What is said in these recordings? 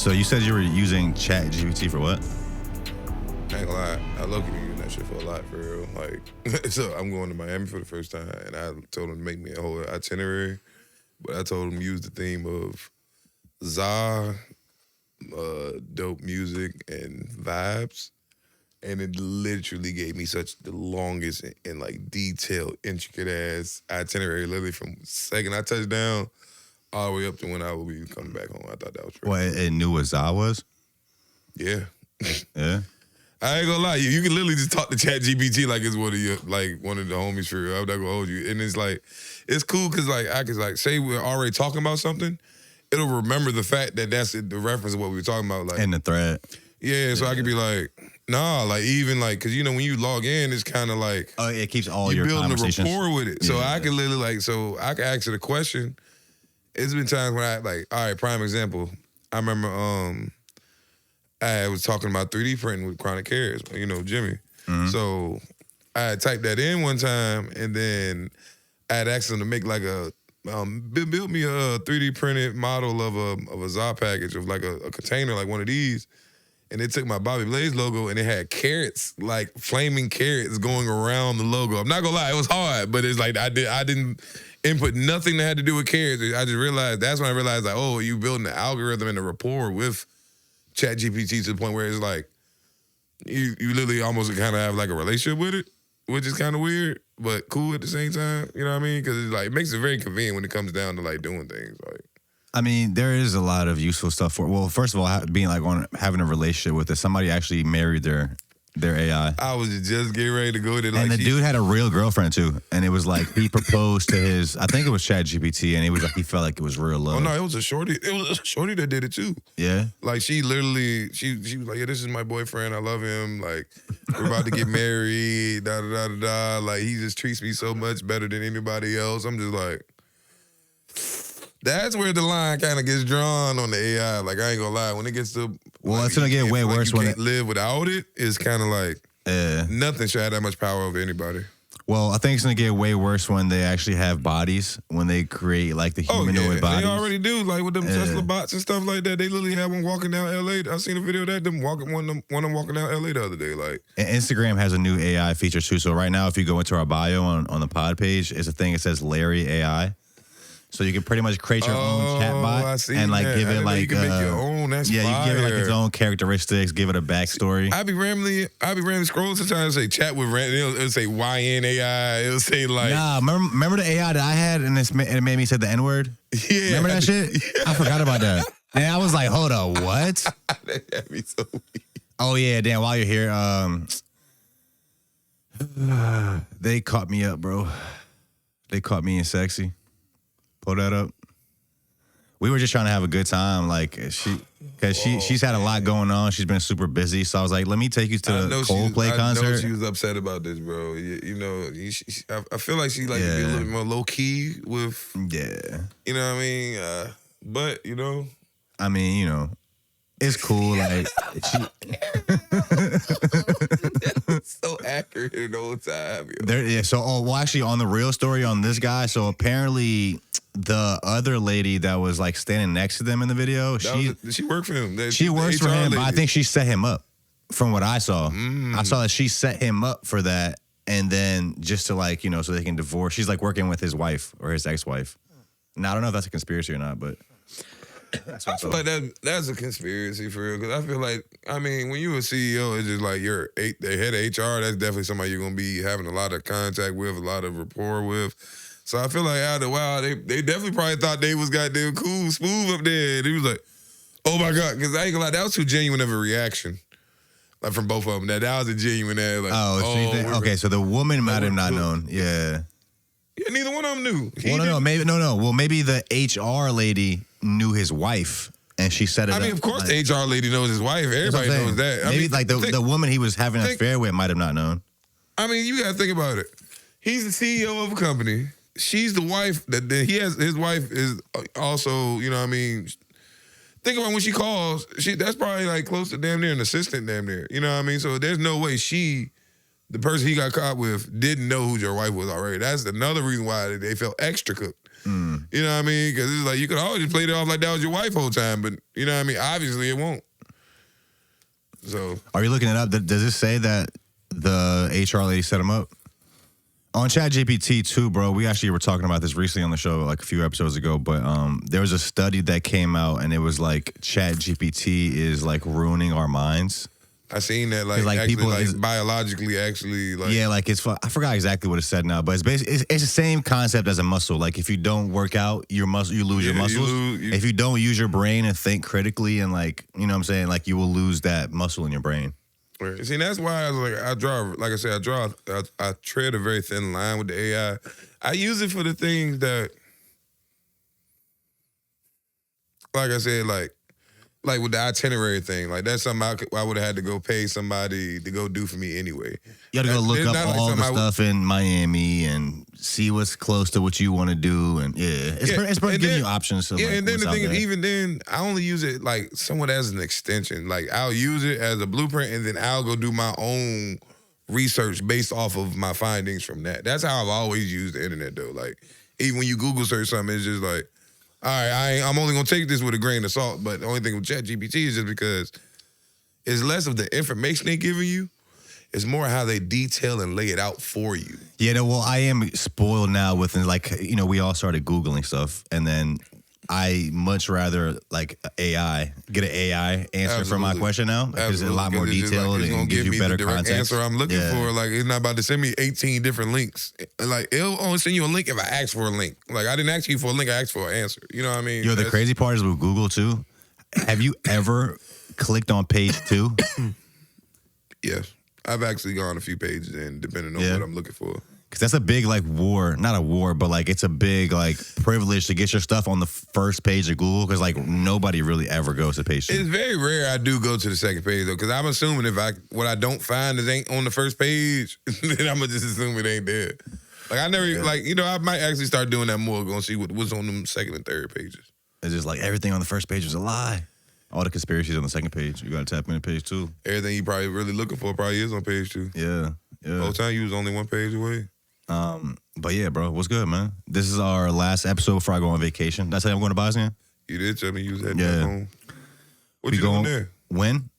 So you said you were using ChatGPT for what? I ain't gonna lie, I love using that shit for a lot, for real. Like, so I'm going to Miami for the first time, and I told him to make me a whole itinerary, but I told him to use the theme of za, dope music, and vibes, and it literally gave me such the longest and like detailed, intricate ass itinerary, literally from the second I touched down all the way up to when I will be coming back home. I thought that was crazy. Well, it knew what za was? Yeah. Yeah. I ain't gonna lie, you can literally just talk to ChatGPT like it's one of your, like one of the homies for real. I'm not gonna hold you. And it's like, it's cool because like I can like say we're already talking about something, it'll remember the fact that that's the reference of what we were talking about. Like in the thread. Yeah, so I could be like, nah, like even like, cause you know when you log in, it's kind of like it keeps all your building conversations. a rapport with it. So I can literally like, so I can ask it a question. It's been times when I like, all right, prime example. I remember I was talking about 3D printing with Chronic Cares, you know, Jimmy. Mm-hmm. So I had typed that in one time, and then I had asked him to make like a build me a 3D printed model of a ZA package of like a container, like one of these. And they took my Bobby Blaze logo and it had carrots, like flaming carrots going around the logo. I'm not gonna lie, it was hard, but it's like I didn't input nothing that had to do with carrots. I just realized, that's when I realized like, oh, you building the algorithm and the rapport with ChatGPT to the point where it's like you literally almost kind of have like a relationship with it, which is kind of weird, but cool at the same time. You know what I mean? Because it makes it very convenient when it comes down to like doing things. Like, I mean, there is a lot of useful stuff for. Well, first of all, being like having a relationship with it. Somebody actually married their AI. I was just getting ready to go there. And the dude had a real girlfriend too. And it was like he proposed to his, I think it was ChatGPT, and it was like he felt like it was real love. Oh no, it was a shorty. It was a shorty that did it too. Yeah. Like she literally, she was like, yeah, this is my boyfriend. I love him. Like we're about to get married. Da da da da da. Like he just treats me so much better than anybody else. I'm just like, that's where the line kind of gets drawn on the AI. Like I ain't gonna lie, when it gets to it's gonna get way worse you when can't live without it. It's kind of like nothing should have that much power over anybody. Well, I think it's gonna get way worse when they actually have bodies, when they create like the humanoid bodies. They already do, like with them Tesla bots and stuff like that. They literally had one walking down LA. I seen a video of that, one of them walking down LA the other day. Like, and Instagram has a new AI feature too. So right now, if you go into our bio on the pod page, it's a thing that says Larry AI. So you can pretty much create your own chatbot and like give it like you can make your own. That's you can give it like its own characteristics, give it a backstory. I be randomly scrolling sometimes. Say chat with random. It'll say YN AI. It'll say like remember the AI that I had and it made me say the N word. Yeah, remember that shit? Yeah. I forgot about that. And I was like, hold up, what? That'd be so weird. Oh yeah, damn. While you're here, they caught me up, bro. They caught me in sexy. Pull that up. We were just trying to have a good time, like she's had a lot going on. She's been super busy, so I was like, "Let me take you to the Coldplay concert." I know she was upset about this, bro. You know, I feel like she like to be a little bit more low key with. Yeah. You know what I mean? But you know. I mean, you know, it's cool. Like so accurate the whole time. So actually, on the real story on this guy, so apparently the other lady that was like standing next to them in the video, she worked for him. She works for him, but I think she set him up. From what I saw, I saw that she set him up for that, and then just to like, you know, so they can divorce. She's like working with his wife or his ex-wife. Now I don't know if that's a conspiracy or not, but. I feel like that's a conspiracy for real, because I feel like, I mean, when you're a CEO, it's just like you're the head of HR, that's definitely somebody you're going to be having a lot of contact with, a lot of rapport with. So I feel like after a while, they definitely probably thought they was goddamn cool, smooth up there. And he was like, oh my God, because I ain't gonna lie, that was too genuine of a reaction. Like from both of them. That was a genuine ass. Like, okay, so the woman might have not known. Yeah. Yeah, neither one of them knew. Well, maybe the HR lady knew his wife, and she set it up. I mean, of course the HR lady knows his wife. Everybody knows that. Maybe like the woman he was having an affair with might have not known. I mean, you gotta think about it. He's the CEO of a company. She's the wife that he has. His wife is also, you know what I mean? Think about when she calls, that's probably like close to damn near an assistant damn near. You know what I mean? So there's no way the person he got caught with, didn't know who your wife was already. That's another reason why they felt extra cooked. You know what I mean? Because it's like you could always just play it off like that was your wife whole time, but you know what I mean? Obviously, it won't. So, are you looking it up? Does it say that the HR lady set him up? On ChatGPT too, bro. We actually were talking about this recently on the show, like a few episodes ago. But there was a study that came out, and it was like ChatGPT is like ruining our minds. I seen that, like actually, people, like biologically, actually, like yeah, like it's. I forgot exactly what it said now, but it's basically it's the same concept as a muscle. Like if you don't work out your muscle, you lose your muscles. If you don't use your brain and think critically, and like you know what I'm saying, like you will lose that muscle in your brain. Right. See, that's why I was like, I tread a very thin line with the AI. I use it for the things that, like I said, like with the itinerary thing, like that's something I would have had to go pay somebody to go do for me anyway. You got to go look up all the stuff in Miami and see what's close to what you want to do, and it's pretty giving you options. So and then the thing is, even then, I only use it like somewhat as an extension. Like I'll use it as a blueprint, and then I'll go do my own research based off of my findings from that. That's how I've always used the internet, though. Like even when you Google search something, it's just like, all right, I'm only gonna take this with a grain of salt. But the only thing with ChatGPT is just because it's less of the information they're giving you, it's more how they detail and lay it out for you. Yeah, well, I am spoiled now with, like, you know, we all started Googling stuff, and then I much rather, like, get an AI answer for my question now. Because it's a lot more detailed and gives you better context. Answer I'm looking for. Like, it's not about to send me 18 different links. Like, it'll only send you a link if I ask for a link. Like, I didn't ask you for a link, I asked for an answer. You know what I mean? Yo, the crazy part is with Google, too. Have you ever clicked on page 2? Yes. I've actually gone a few pages in, depending on what I'm looking for. Because that's a big, like, not a war, but, like, it's a big, like, privilege to get your stuff on the first page of Google, because, like, nobody really ever goes to page 2. It's very rare I do go to the second page, though, because I'm assuming what I don't find is ain't on the first page, then I'm going to just assume it ain't there. Like, I never, like, you know, I might actually start doing that more, going to see what's on them second and third pages. It's just like everything on the first page is a lie. All the conspiracies on the second page. You got to tap into page 2. Everything you probably really looking for probably is on page 2. Yeah. The whole time you was only one page away. But yeah, bro, what's good, man? This is our last episode before I go on vacation. Did I say I'm going to Bosnia? You did tell me you was heading back home. What you doing there? When?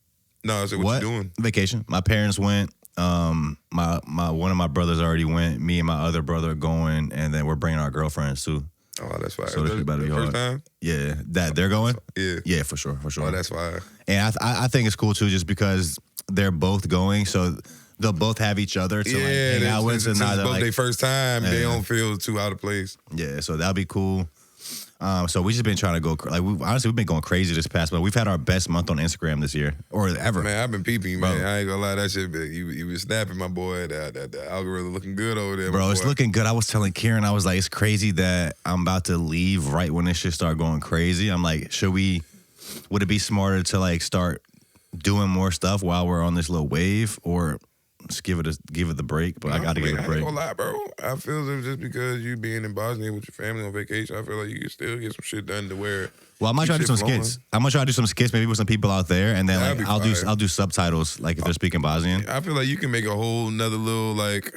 No, I said what you doing? Vacation. My parents went. My one of my brothers already went. Me and my other brother are going, and then we're bringing our girlfriends too. Oh, that's fine. So this better be hard. First time? Yeah, that they're going. Yeah, for sure. Oh, that's fine. And I think it's cool too, just because they're both going, so they'll both have each other to like hang out with. Since it's both their first time, they don't feel too out of place. Yeah, so that'll be cool. So we just been trying to go, like, we've been going crazy this past month. We've had our best month on Instagram this year, or ever. Man, I've been peeping, man. Bro. I ain't gonna lie, that shit, you been snapping, my boy. That algorithm looking good over there, bro. It's looking good. I was telling Kieran, I was like, it's crazy that I'm about to leave right when this shit start going crazy. I'm like, would it be smarter to like start doing more stuff while we're on this little wave, or just give it the break? But I got to give it a break. I ain't gonna lie, bro. I feel as if just because you being in Bosnia with your family on vacation, I feel like you can still get some shit done to where. Well, I'm gonna try to do some skits. I'm gonna try to do some skits, maybe with some people out there, and then like I'll do subtitles, like if they're speaking Bosnian. I feel like you can make a whole nother little like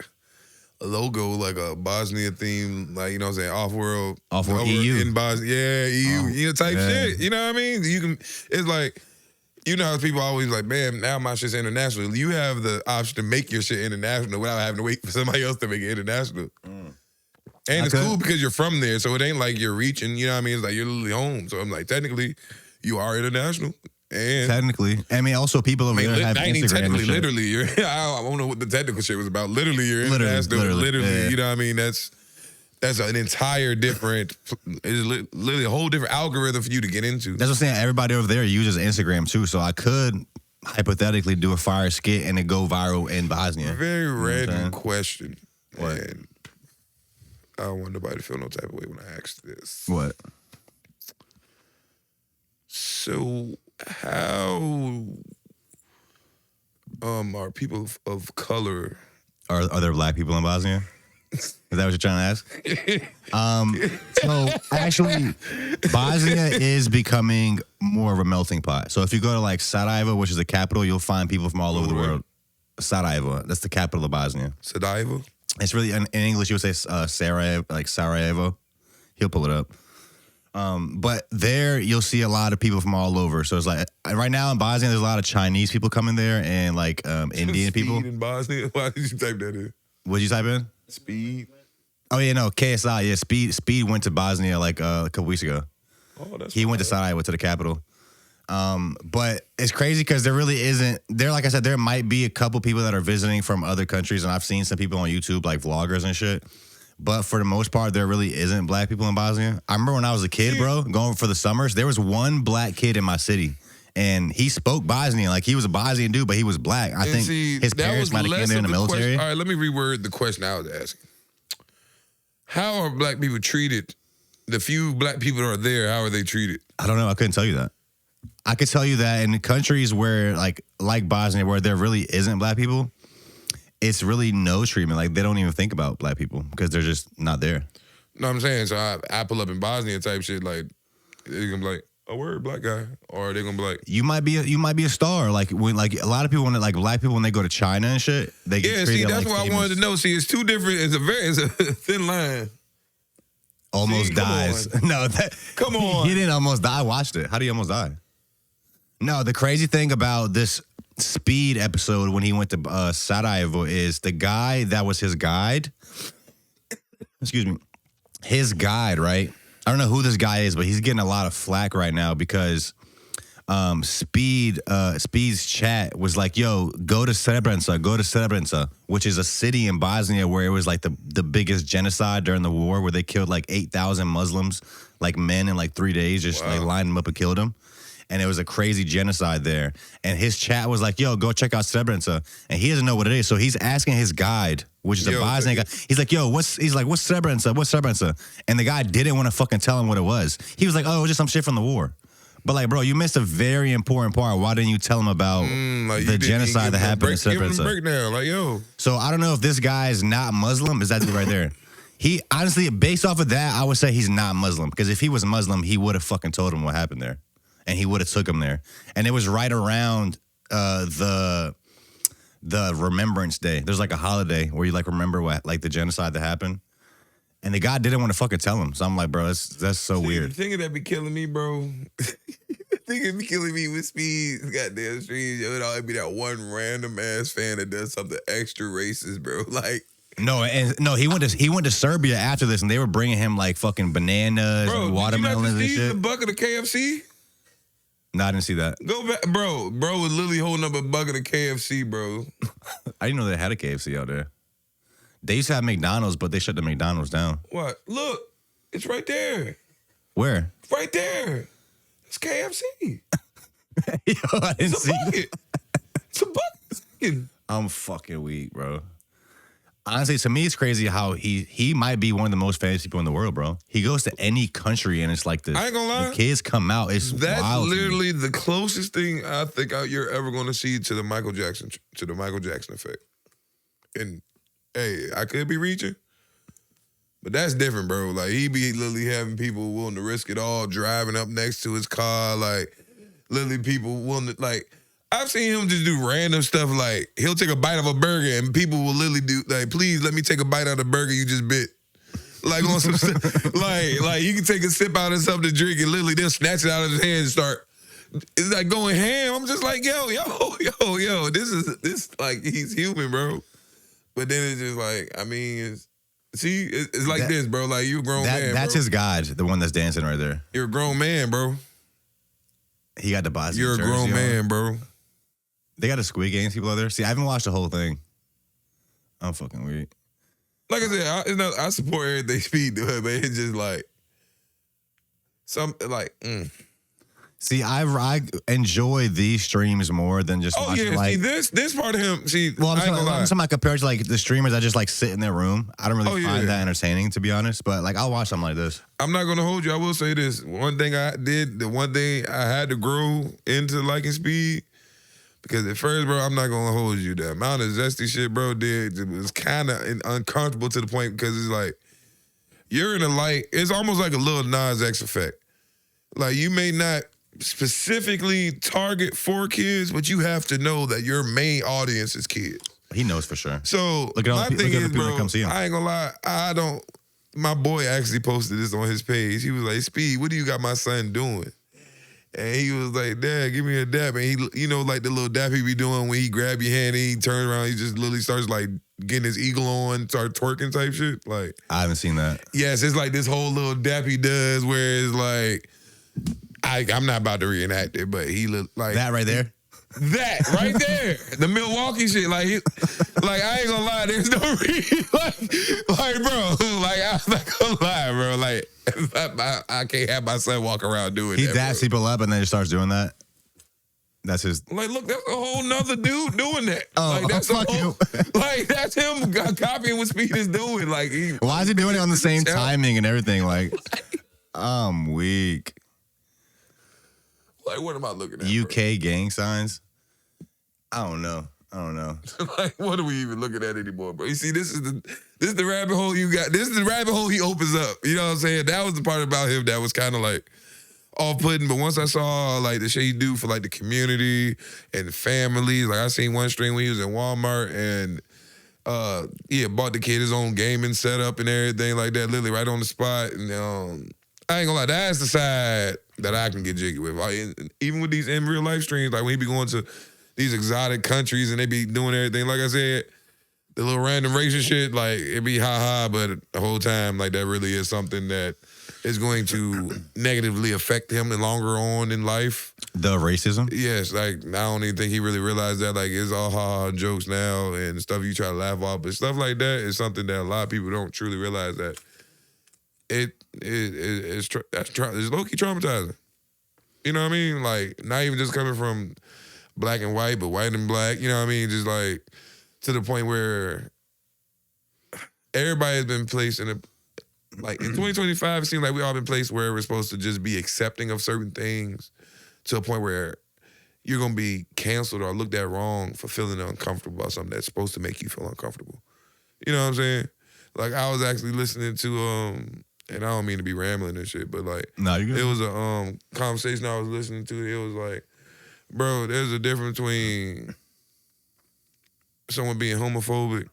a logo, like a Bosnia theme, like, you know what I'm saying, off-world EU in Bosnia, EU, type shit. You know what I mean? You can. It's like. You know how people always like, man, now my shit's international. You have the option to make your shit international without having to wait for somebody else to make it international. And it's cool because you're from there, so it ain't like you're reaching, you know what I mean? It's like you're literally home. So I'm like, technically, you are international. And technically. I mean, also people over there have Instagram. Technically, literally, I don't know what the technical shit was about. Literally, you're international. Literally, you know what I mean? That's an entire different, it's literally a whole different algorithm for you to get into. That's what I'm saying. Everybody over there uses Instagram too, so I could hypothetically do a fire skit and it go viral in Bosnia. Very random question. What? And I don't want nobody to feel no type of way when I ask this. What? So how are people of color? Are there black people in Bosnia? Is that what you're trying to ask? So actually, Bosnia is becoming more of a melting pot. So if you go to like Sarajevo, which is the capital, you'll find people from all over the world. Sarajevo, that's the capital of Bosnia. Sarajevo? It's really, in English, you would say Sarajevo, like Sarajevo. He'll pull it up. But there you'll see a lot of people from all over. So it's like right now in Bosnia, there's a lot of Chinese people coming there and like Indian people. Speed in Bosnia? Why did you type that in? What'd you type in? Speed. Oh yeah, no, KSI. Yeah, Speed went to Bosnia like a couple weeks ago. Oh, that's he went to Sarajevo, to the capital. But it's crazy because there really isn't. There, like I said, there might be a couple people that are visiting from other countries, and I've seen some people on YouTube like vloggers and shit. But for the most part, there really isn't black people in Bosnia. I remember when I was a kid, bro, going for the summers, there was one black kid in my city. And he spoke Bosnian. Like, he was a Bosnian dude, but he was black. I think his parents might have came there in the military. All right, let me reword the question I was asking. How are black people treated? The few black people that are there, how are they treated? I don't know. I couldn't tell you that. I could tell you that in countries where, like Bosnia, where there really isn't black people, it's really no treatment. Like, they don't even think about black people because they're just not there. No, I'm saying, so I pull up in Bosnia type shit, like, they're gonna be like, "Oh, word, black guy," or they're gonna be like, you might be a star. Like, when, like, a lot of people, when, like, black people, when they go to China and shit, they get treated. See, that's like what famous. I wanted to know. See, it's two different. It's a thin line. Almost dies. No, come on. He didn't almost die. I watched it. How did he almost die? No, the crazy thing about this Speed episode when he went to Sarajevo is the guy that was his guide. Excuse me. His guide, right? I don't know who this guy is, but he's getting a lot of flack right now because Speed's chat was like, yo, go to Srebrenica, which is a city in Bosnia where it was like the biggest genocide during the war, where they killed like 8,000 Muslims, like men in like 3 days, just like lined them up and killed them. And it was a crazy genocide there. And his chat was like, yo, go check out Srebrenica. And he doesn't know what it is. So he's asking his guide, which is a Bosnian guy. He's like, yo, what's Srebrenica? What's Srebrenica? And the guy didn't want to fucking tell him what it was. He was like, oh, it was just some shit from the war. But like, bro, you missed a very important part. Why didn't you tell him about the genocide that happened in Srebrenica? Give him a breakdown, like, yo. So I don't know if this guy is not Muslim. Is that dude right there? He, honestly, based off of that, I would say he's not Muslim. Because if he was Muslim, he would have fucking told him what happened there. And he would have took him there. And it was right around the Remembrance Day. There's like a holiday where you like remember what, like the genocide that happened. And the guy didn't want to fucking tell him. So I'm like, bro, that's so weird. The thing that be killing me, bro. The thing that be killing me with Speed, goddamn streams, yo, it always be that one random ass fan that does something extra racist, bro. Like, No, he went to Serbia after this, and they were bringing him like fucking bananas and watermelons and shit. The bucket of KFC? No, I didn't see that. Go back, bro. Bro was literally holding up a bucket of KFC, bro. I didn't know they had a KFC out there. They used to have McDonald's, but they shut the McDonald's down. What? Look, it's right there. Where? Right there. It's KFC. Yo, I didn't see it. It's a bucket. I'm fucking weak, bro. Honestly, to me, it's crazy how he might be one of the most famous people in the world, bro. He goes to any country and it's like this. I ain't gonna lie. The kids come out. That's wild. That's literally the closest thing I think you're ever gonna see to the Michael Jackson effect. And hey, I could be reaching, but that's different, bro. Like, he be literally having people willing to risk it all, driving up next to his car, like literally people willing to, like, I've seen him just do random stuff, like he'll take a bite of a burger and people will literally do, like, please let me take a bite out of the burger you just bit. Like, on some stuff, like you can take a sip out of something to drink and literally they'll snatch it out of his hand and start, it's like going ham. I'm just like, yo, this like, he's human, bro. But then it's just like, I mean, it's like this, bro. Like, you a grown man, That's his guide, the one that's dancing right there. You're a grown man, bro. He got the Bosnia You're a grown man, bro. They got a Squid Games people out there. See, I haven't watched the whole thing. I'm fucking weird. Like I said, I support everything Speed doing, but it's just like, See, I enjoy these streams more than just watching, like... see, this part of him, well, I'm talking about compared to, like, the streamers that just, like, sit in their room. I don't really find that entertaining, to be honest, but, like, I'll watch something like this. I'm not going to hold you. I will say this. The one thing I had to grow into liking Speed, because at first, bro, I'm not going to hold you. The amount of zesty shit bro did, it was kind of uncomfortable to the point, because it's like, you're in a light, it's almost like a little Nas X effect. Like, you may not specifically target for kids, but you have to know that your main audience is kids. He knows for sure. So look at all my the thing is, people bro, that come see him. I ain't gonna lie, I don't my boy actually posted this on his page. He was like, Speed, what do you got my son doing? And he was like, Dad, give me a dap. And he, you know, like the little dap he be doing when he grab your hand and he turns around, he just literally starts like getting his eagle on, start twerking type shit. Like, I haven't seen that. yes, it's like this whole little dap he does where it's like, I'm not about to reenact it, but he look like That right there? that right there, the Milwaukee shit. Like, I ain't gonna lie, there's no reason. Like, bro, like I'm not gonna lie, bro. Like, I can't have my son walk around doing He that. daps people up and then just starts doing that. That's his. Like, look, that's a whole nother dude doing that. Oh, like, that's fuck you. that's him copying what Speed is doing. Like, why is he doing it on the same timing and everything? Like, I'm weak. Like, what am I looking at? UK gang signs. I don't know. Like, what are we even looking at anymore, bro? You see, this is the rabbit hole you got. This is the rabbit hole he opens up. You know what I'm saying? That was the part about him that was kind of like off-putting. But once I saw like the shit he do for like the community and the families, like I seen one stream when he was in Walmart and bought the kid his own gaming setup and everything like that, literally right on the spot. And I ain't gonna lie, that's the side that I can get jiggy with. Like, even with these in real life streams, like when he be going to these exotic countries and they be doing everything, like I said, the little random racist shit, like it be ha-ha, but the whole time, like that really is something that is going to negatively affect him longer on in life. The racism? Yes, like I don't even think he really realized that. Like it's all ha-ha jokes now and stuff you try to laugh off, but stuff like that is something that a lot of people don't truly realize that it's low-key traumatizing. You know what I mean? Like, not even just coming from black and white, but white and black. You know what I mean? Just like to the point where everybody has been placed in like in 2025, it seems like we all been placed where we're supposed to just be accepting of certain things to a point where you're going to be canceled or looked at wrong for feeling uncomfortable about something that's supposed to make you feel uncomfortable. You know what I'm saying? Like, I was actually listening to, and I don't mean to be rambling and shit, but like, No, you're good. it was a conversation I was listening to. It was like, bro, there's a difference between someone being homophobic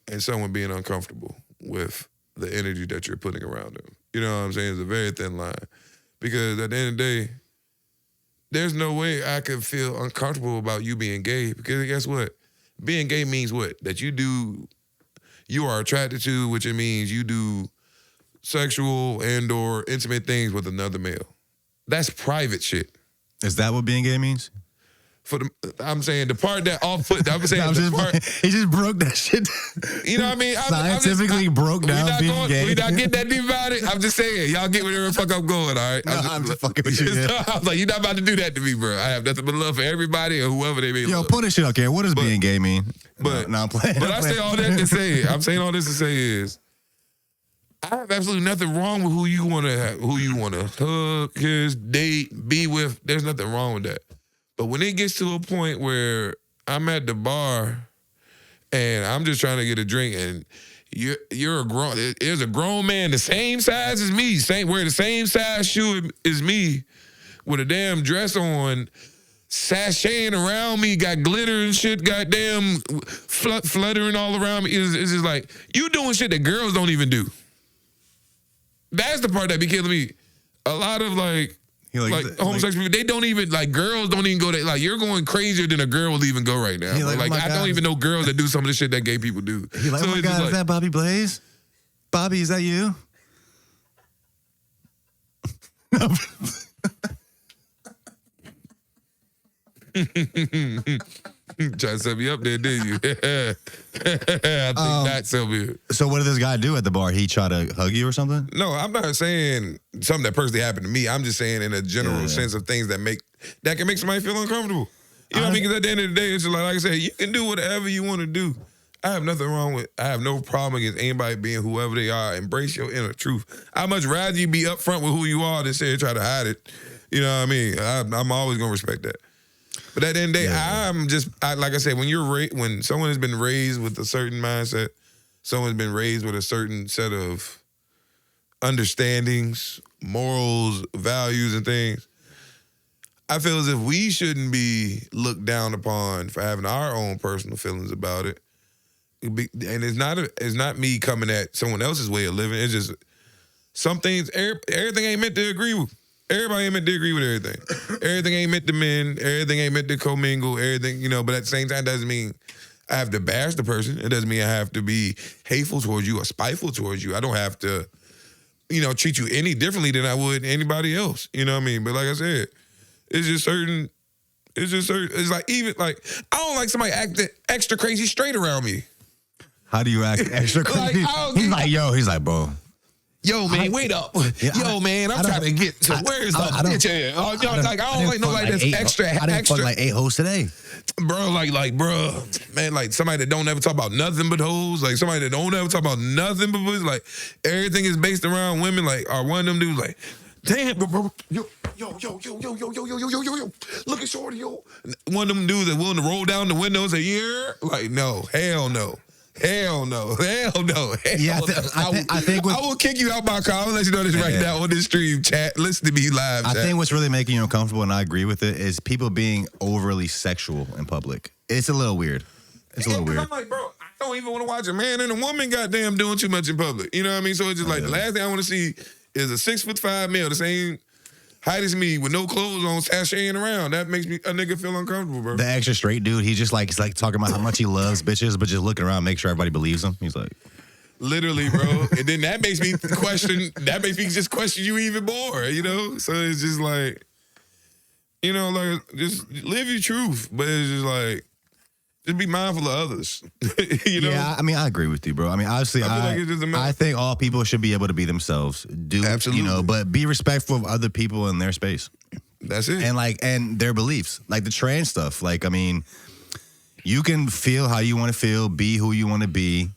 and someone being uncomfortable with the energy that you're putting around them. You know what I'm saying? It's a very thin line. Because at the end of the day, there's no way I could feel uncomfortable about you being gay. Because guess what? Being gay means what? That you are attracted to, which it means you do sexual and or intimate things with another male. That's private shit. Is that what being gay means? I'm saying the part that off-put, I'm saying he just broke that shit. You know what I mean? Scientifically broke down being gay. We not getting that deep about it. I'm just saying, y'all get whatever the fuck I'm going, all right? I'm just fucking with you. I was like, you're not about to do that to me, bro. I have nothing but love for everybody or whoever they may love. Put this shit up here. What does being gay mean? But no, I'm playing. But I'm saying all this to say is, I have absolutely nothing wrong with who you want to hug, kiss, date, be with. There's nothing wrong with that. But when it gets to a point where I'm at the bar and I'm just trying to get a drink and there's a grown man the same size as me, wear the same size shoe as me, with a damn dress on, sashaying around me, got glitter and shit, goddamn fluttering all around me. It's just like, you doing shit that girls don't even do. That's the part that be killing me. A lot of like homosexual people, they don't even, like, girls don't even go there. Like, you're going crazier than a girl will even go right now. I don't even know girls that do some of the shit that gay people do. You're like, oh my God, is that Bobby Blaze? Bobby, is that you? Try to set me up there, didn't you? I think not so good. So what did this guy do at the bar? He try to hug you or something? No, I'm not saying something that personally happened to me. I'm just saying in a general sense of things that can make somebody feel uncomfortable. You know what I mean? Because at the end of the day, it's just like I said, you can do whatever you want to do. I have no problem against anybody being whoever they are. Embrace your inner truth. I'd much rather you be upfront with who you are than say try to hide it. You know what I mean? I'm always going to respect that. But at the end of the day, like I said, when someone has been raised with a certain mindset, someone's been raised with a certain set of understandings, morals, values, and things, I feel as if we shouldn't be looked down upon for having our own personal feelings about it And it's not me coming at someone else's way of living. It's just some things. Everything ain't meant to agree with. Everybody ain't meant to agree with everything. Everything ain't meant to mend. Everything ain't meant to commingle. Everything, but at the same time, doesn't mean I have to bash the person. It doesn't mean I have to be hateful towards you or spiteful towards you. I don't have to, treat you any differently than I would anybody else. You know what I mean? But like I said, it's like even like I don't like somebody acting extra crazy straight around me. How do you act extra crazy? He's like, bro. Yo, man, wait up. Yo, man, I'm trying to get to where's the bitch at? I don't like nobody that's extra. I didn't fuck like 8 hoes today. Bro, bro, man, like somebody that don't ever talk about nothing but hoes, like somebody that don't ever talk about nothing but pussy, like everything is based around women, like, are one of them dudes like, damn, bro, yo, look at Shorty, yo. One of them dudes that willing to roll down the window and say, yeah, like, no, hell no. Hell no. Yeah, I think I will kick you out my car. I'm gonna let you know this right now on this stream, chat. Listen to me live, chat. I think what's really making you uncomfortable, and I agree with it, is people being overly sexual in public. It's a little weird. I'm like, bro, I don't even want to watch a man and a woman goddamn doing too much in public. You know what I mean? So it's just like the last thing I want to see is a 6'5" male, the same height as me with no clothes on, sashaying around. That makes me a nigga feel uncomfortable, bro. The extra straight dude, he's just like, he's like talking about how much he loves bitches, but just looking around, make sure everybody believes him. He's like, literally, bro. And then that makes me just question you even more, So it's just like, like just live your truth, but it's just like, just be mindful of others. Yeah, I mean, I agree with you, bro. I mean, obviously, I think all people should be able to be themselves. Absolutely. But be respectful of other people in their space. That's it. And their beliefs. Like the trans stuff. Like, I mean, you can feel how you want to feel, be who you want to be,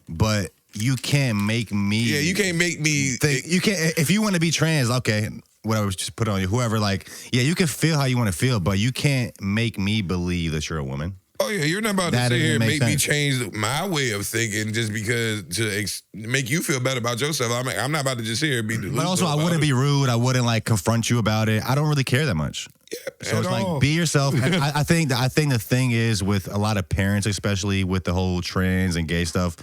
but you can't make me. Yeah, you can't make me. You can't. If you want to be trans, okay, whatever, just put it on you. Whoever, like, yeah, you can feel how you want to feel, but you can't make me believe that you're a woman. Oh, yeah, you're not about to sit here and make me change my way of thinking just because to make you feel better about yourself. I'm not about to just sit here and be delusional. But also, I wouldn't be rude. I wouldn't, like, confront you about it. I don't really care that much. Yeah, so it's like, be yourself. I think the thing is with a lot of parents, especially with the whole trans and gay stuff,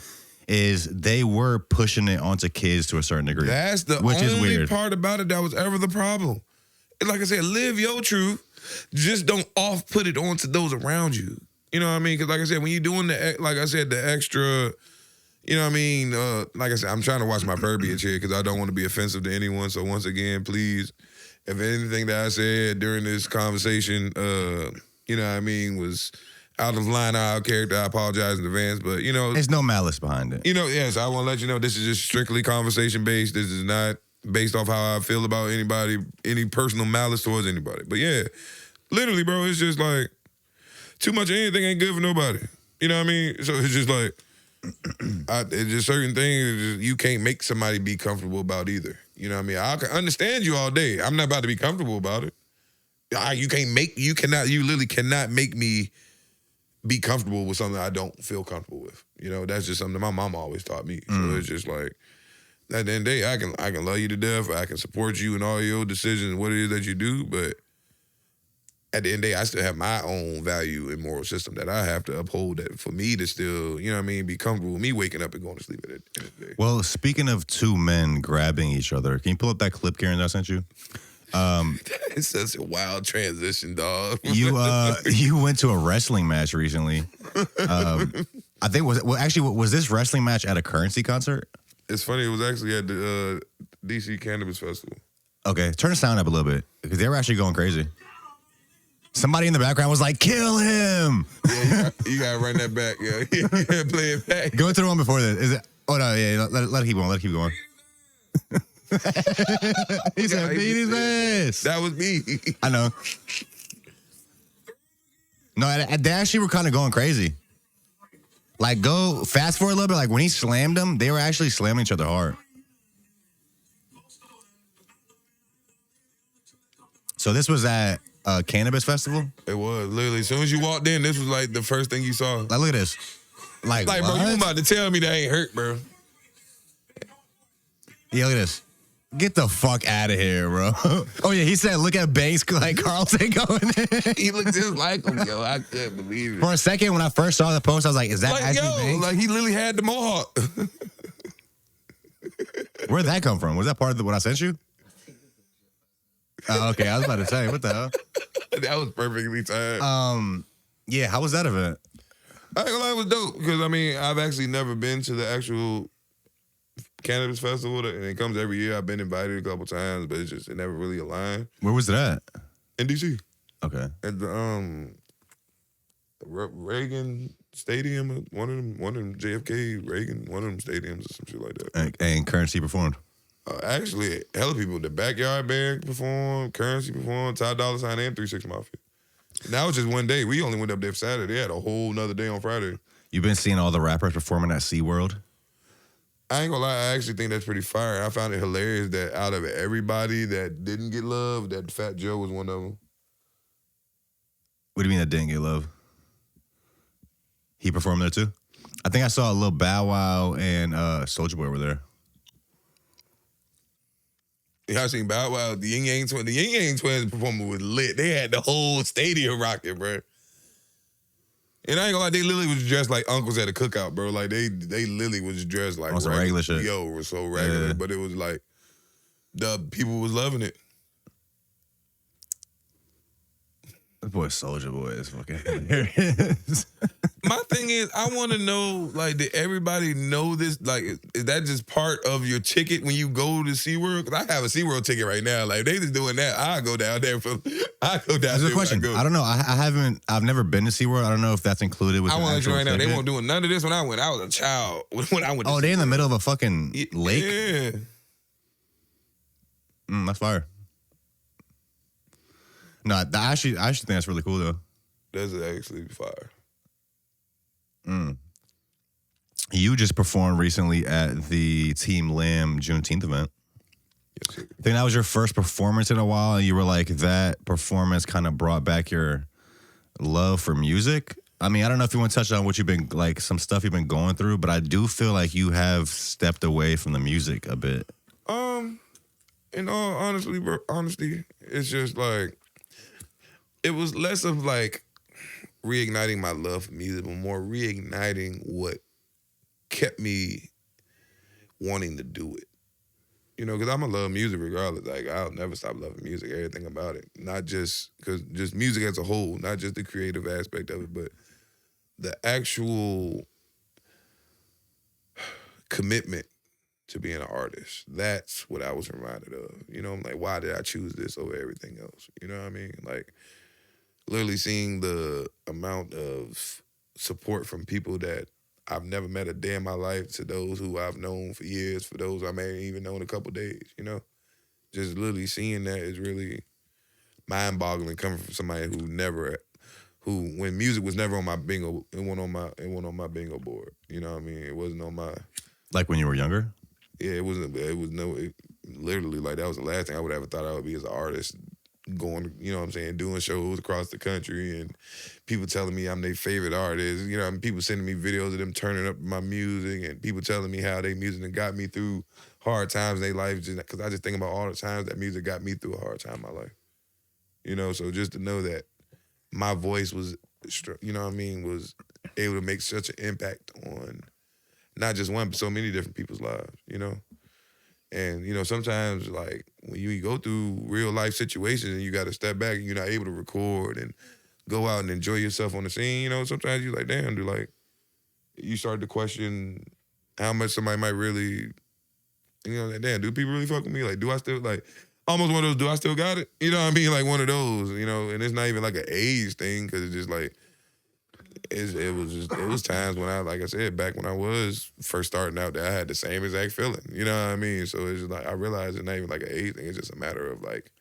is they were pushing it onto kids to a certain degree. That's the only part about it that was ever the problem. And like I said, live your truth. Just don't off-put it onto those around you. You know what I mean? Because like I said, when you're doing the extra, you know what I mean? Like I said, I'm trying to watch my verbiage here because I don't want to be offensive to anyone. So once again, please, if anything that I said during this conversation, you know what I mean, was out of line, out of character, I apologize in advance. But, there's no malice behind it. Yes, I want to let you know this is just strictly conversation-based. This is not based off how I feel about anybody, any personal malice towards anybody. But yeah, literally, bro, it's just like, too much of anything ain't good for nobody. You know what I mean? So it's just like, it's just certain things you can't make somebody be comfortable about either. You know what I mean? I can understand you all day. I'm not about to be comfortable about it. You literally cannot make me be comfortable with something I don't feel comfortable with. That's just something that my mama always taught me. So it's just like, at the end of the day, I can love you to death. I can support you in all your decisions, what it is that you do, but at the end of the day, I still have my own value and moral system that I have to uphold that for me to still, be comfortable with me waking up and going to sleep at the end of the day. Well, speaking of two men grabbing each other, can you pull up that clip, Karen, that I sent you? It's such a wild transition, dog. You went to a wrestling match recently. I think was this wrestling match at a Currency concert? It's funny. It was actually at the DC Cannabis Festival. Okay, turn the sound up a little bit because they were actually going crazy. Somebody in the background was like, "Kill him!" Yeah, you gotta run that back. Yeah, you gotta play it back. Go through one before this. Is it? Oh no, yeah. Let it keep going. Let it keep going. He said, "Beat his ass." That was me. I know. No, they actually were kind of going crazy. Like, go fast forward a little bit. Like when he slammed them, they were actually slamming each other hard. So this was at Cannabis Festival? It was. Literally, as soon as you walked in, this was like the first thing you saw. Like, look at this. Like bro, you about to tell me that ain't hurt, bro. Yeah, look at this. Get the fuck out of here, bro. Oh, yeah, he said, look at Banks like Carlton going in. He looked just like him, yo. I can't believe it. For a second, when I first saw the post, I was like, is that Like, actually yo, Banks? like he literally had the mohawk. Where'd that come from? Was that part of what I sent you? Oh, okay, I was about to say, what the hell? That was perfectly timed. Yeah, how was that event? I ain't gonna lie, it was dope because I mean I've actually never been to the actual cannabis festival, and it comes every year. I've been invited a couple times, but it never really aligned. Where was it at? In DC. Okay. At the Reagan Stadium, one of them JFK Reagan, one of them stadiums or some shit like that. And Currency performed. Actually, hella people. The Backyard Band performed, Currency performed, Ty Dolla $ign and 3 6 Mafia. And that was just one day. We only went up there for Saturday. They had a whole nother day on Friday. You've been seeing all the rappers performing at SeaWorld? I ain't gonna lie, I actually think that's pretty fire. I found it hilarious that out of everybody that didn't get love, that Fat Joe was one of them. What do you mean that didn't get love? He performed there too? I think I saw a little Bow Wow and Soulja Boy were there. Yeah, I seen Bow Wow, the Yin Yang Twins. The Yin Yang Twins performance was lit. They had the whole stadium rocking, bro. And I ain't gonna lie, they literally was dressed like uncles at a cookout, bro. Like they literally was dressed like on some regular shit. Yo, it was so regular, Yeah. but it was like the people was loving it. This boy Soulja Boy is fucking hilarious. My thing is, I want to know, like, did everybody know this? Like, is that just part of your ticket when you go to SeaWorld? Because I have a SeaWorld ticket right now. Like, they just doing that. I go down there for. I go down That's there. a question. I don't know. I've never been to SeaWorld. I don't know if that's included with. I the want to actual right now. They ticket. weren't doing none of this when I went. I was a child when I went. Oh, they in the middle of a fucking lake. Yeah. That's fire. No, I actually think that's really cool though. That's actually fire. You just performed recently at the Team Lamb Juneteenth event. Yes, sir. I think that was your first performance in a while, and you were like, that performance kind of brought back your love for music. I mean, I don't know if you want to touch on what you've been, like, some stuff you've been going through, but I do feel like you have stepped away from the music a bit. In all honesty, it's just like, it was less of like reigniting my love for music, but more reigniting what kept me wanting to do it. You know, because I'm going to love music regardless. Like, I'll never stop loving music, everything about it. Not just, because just music as a whole, not just the creative aspect of it, but the actual commitment to being an artist. That's what I was reminded of. You know, I'm like, why did I choose this over everything else? You know what I mean? Like, literally seeing the amount of support from people that I've never met a day in my life to those who I've known for years, for those I may even know in a couple of days, you know? Just literally seeing that is really mind-boggling coming from somebody who when music was never on my bingo, it went on my bingo board. You know what I mean? It wasn't on my... Like when you were younger? Yeah, literally, like, that was the last thing I would ever thought I would be as an artist, going, you know what I'm saying, doing shows across the country and people telling me I'm their favorite artist, you know, and people sending me videos of them turning up my music and people telling me how their music got me through hard times in their life, just because I just think about all the times that music got me through a hard time in my life. You know, so just to know that my voice was, you know what I mean, was able to make such an impact on not just one, but so many different people's lives, you know? And, you know, sometimes, like, when you go through real life situations and you got to step back and you're not able to record and go out and enjoy yourself on the scene, you know, sometimes you're like, damn, dude, like, you start to question how much somebody might really, you know, like, damn, do people really fuck with me? Like, do I still, like, almost one of those, do I still got it? You know what I mean? Like, one of those, you know, and it's not even like an age thing, because it's just like, it was times when I, like I said, back when I was first starting out, that I had the same exact feeling. You know what I mean? So it's just like, I realized it's not even like an age thing. It's just a matter of like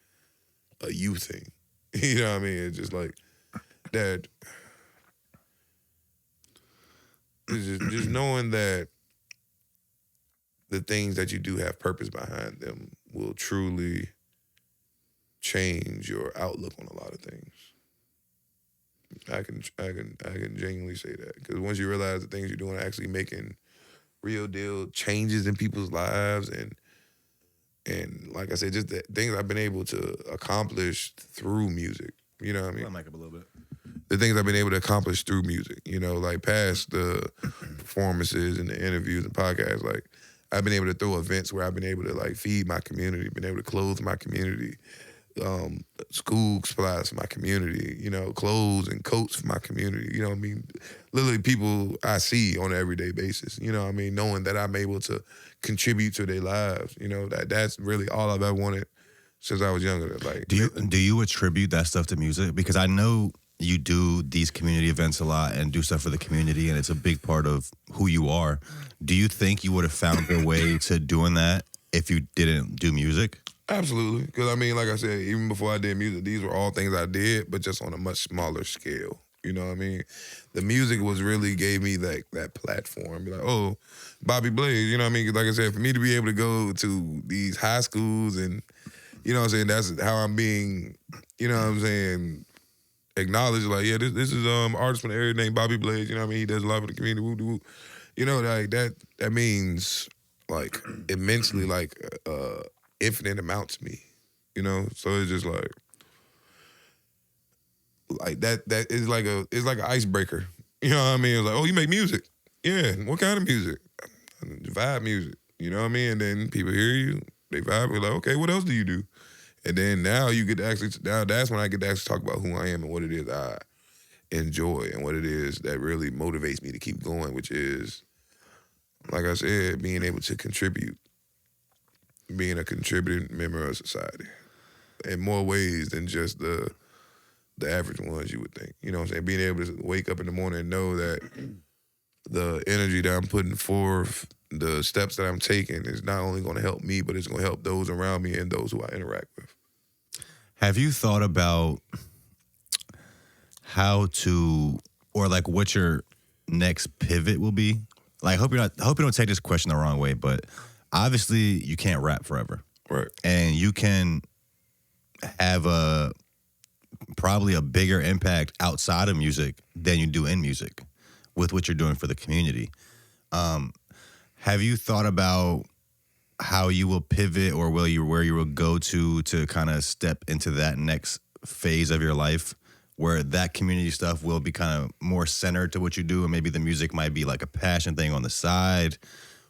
a youth thing. You know what I mean? It's just like that. It's just knowing that the things that you do have purpose behind them will truly change your outlook on a lot of things. I can genuinely say that, because once you realize the things you're doing are actually making real deal changes in people's lives, and And like I said, just the things I've been able to accomplish through music. You know what I mean? Pull my mic up a little bit. The things I've been able to accomplish through music, you know, like past the performances and the interviews and podcasts, like I've been able to throw events where I've been able to like feed my community, been able to clothe my community, school supplies for my community, you know, clothes and coats for my community, you know what I mean? Literally people I see on an everyday basis, you know what I mean? Knowing that I'm able to contribute to their lives, you know, that's really all I've ever wanted since I was younger. Like, Do you attribute that stuff to music? Because I know you do these community events a lot and do stuff for the community, and it's a big part of who you are. Do you think you would have found your way to doing that if you didn't do music? Absolutely. Because, I mean, like I said, even before I did music, these were all things I did, but just on a much smaller scale. You know what I mean? The music was really gave me that platform. Be like, oh, Bobby Blaze, you know what I mean? Like I said, for me to be able to go to these high schools and, you know what I'm saying, that's how I'm being, you know what I'm saying, acknowledged. Like, yeah, this is artist from the area named Bobby Blaze, you know what I mean? He does a lot for the community, woo. You know, like that means like immensely like infinite amount to me, you know? So it's just like that is like it's like an icebreaker. You know what I mean? It's like, oh, you make music. Yeah, what kind of music? Vibe music. You know what I mean? And then people hear you, they vibe, we're like, okay, what else do you do? And then now you get to actually, now that's when I get to actually talk about who I am and what it is I enjoy and what it is that really motivates me to keep going, which is, like I said, being able to contribute, being a contributing member of society in more ways than just the average ones you would think. You know what I'm saying? Being able to wake up in the morning and know that the energy that I'm putting forth, the steps that I'm taking is not only going to help me, but it's going to help those around me and those who I interact with. Have you thought about how to, or like what your next pivot will be? Like, I hope you don't take this question the wrong way, but obviously you can't rap forever. Right. And you can have probably a bigger impact outside of music than you do in music with what you're doing for the community. Have you thought about how you will pivot or where you will go to kind of step into that next phase of your life where that community stuff will be kind of more centered to what you do, and maybe the music might be like a passion thing on the side?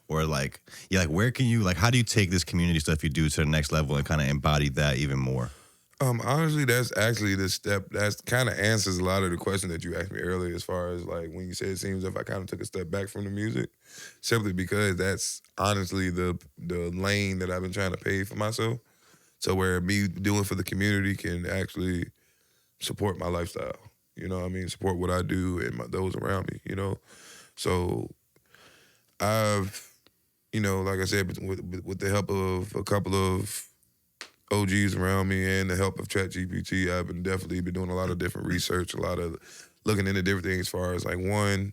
Or like, yeah, like where can you, like, how do you take this community stuff you do to the next level and kind of embody that even more? Honestly, that's actually the step that kind of answers a lot of the question that you asked me earlier, as far as like when you said it seems as if I kind of took a step back from the music, simply because that's honestly the lane that I've been trying to pave for myself. So where me doing for the community can actually support my lifestyle. You know what I mean? Support what I do and those around me, you know? So I've, you know, like I said, with the help of a couple of OGs around me and the help of ChatGPT, I've definitely been doing a lot of different research, a lot of looking into different things as far as like one,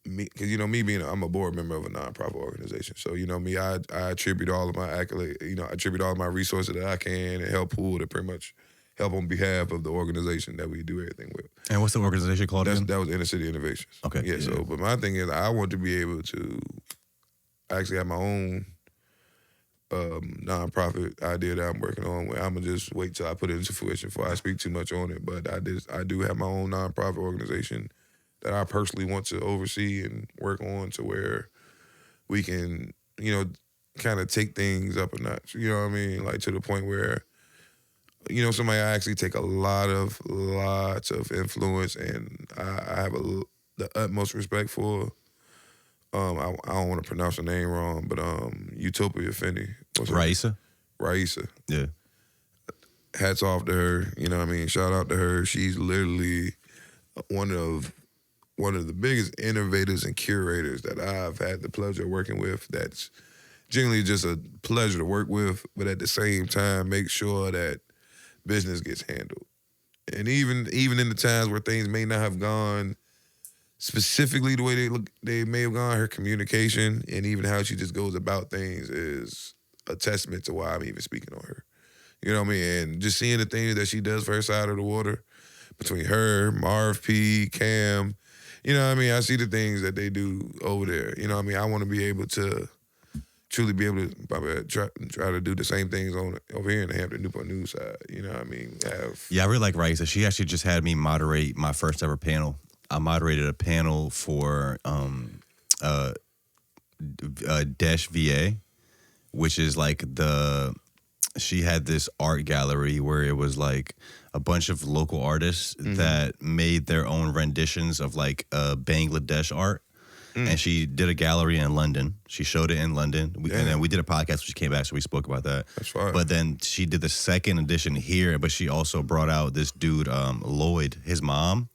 me, because you know me being I'm a board member of a nonprofit organization, so you know me, I attribute all of my accolades, you know, I attribute all of my resources that I can and help pool to pretty much help on behalf of the organization that we do everything with. And what's the organization called again? That was Inner City Innovations. Okay. Yeah. So, but my thing is, I want to be able to actually have my own nonprofit idea that I'm working on. Where I'm gonna just wait till I put it into fruition before I speak too much on it. But I do have my own nonprofit organization that I personally want to oversee and work on to where we can, you know, kind of take things up a notch. You know what I mean? Like to the point where, you know, somebody I actually take lots of influence, and I have the utmost respect for. I don't want to pronounce her name wrong, but Utopia Finney. Raisa? Raisa. Yeah. Hats off to her. You know what I mean? Shout out to her. She's literally one of the biggest innovators and curators that I've had the pleasure of working with. That's genuinely just a pleasure to work with, but at the same time, make sure that business gets handled. And even in the times where things may not have gone specifically the way they may have gone, her communication and even how she just goes about things is a testament to why I'm even speaking on her. You know what I mean? And just seeing the things that she does for her side of the water, between her, Marv P, Cam, you know what I mean? I see the things that they do over there. You know what I mean? I want to be able to truly be able to probably try to do the same things over here in the Hampton Newport News side. You know what I mean? Yeah, I really like Raisa. She actually just had me moderate my first ever panel. I moderated a panel for Dash VA, which is like she had this art gallery where it was like a bunch of local artists that made their own renditions of like Bangladesh art. And she did a gallery in London. She showed it in London. And then we did a podcast when she came back, so we spoke about that. That's fine. But then she did the second edition here, but she also brought out this dude, Lloyd, his mom.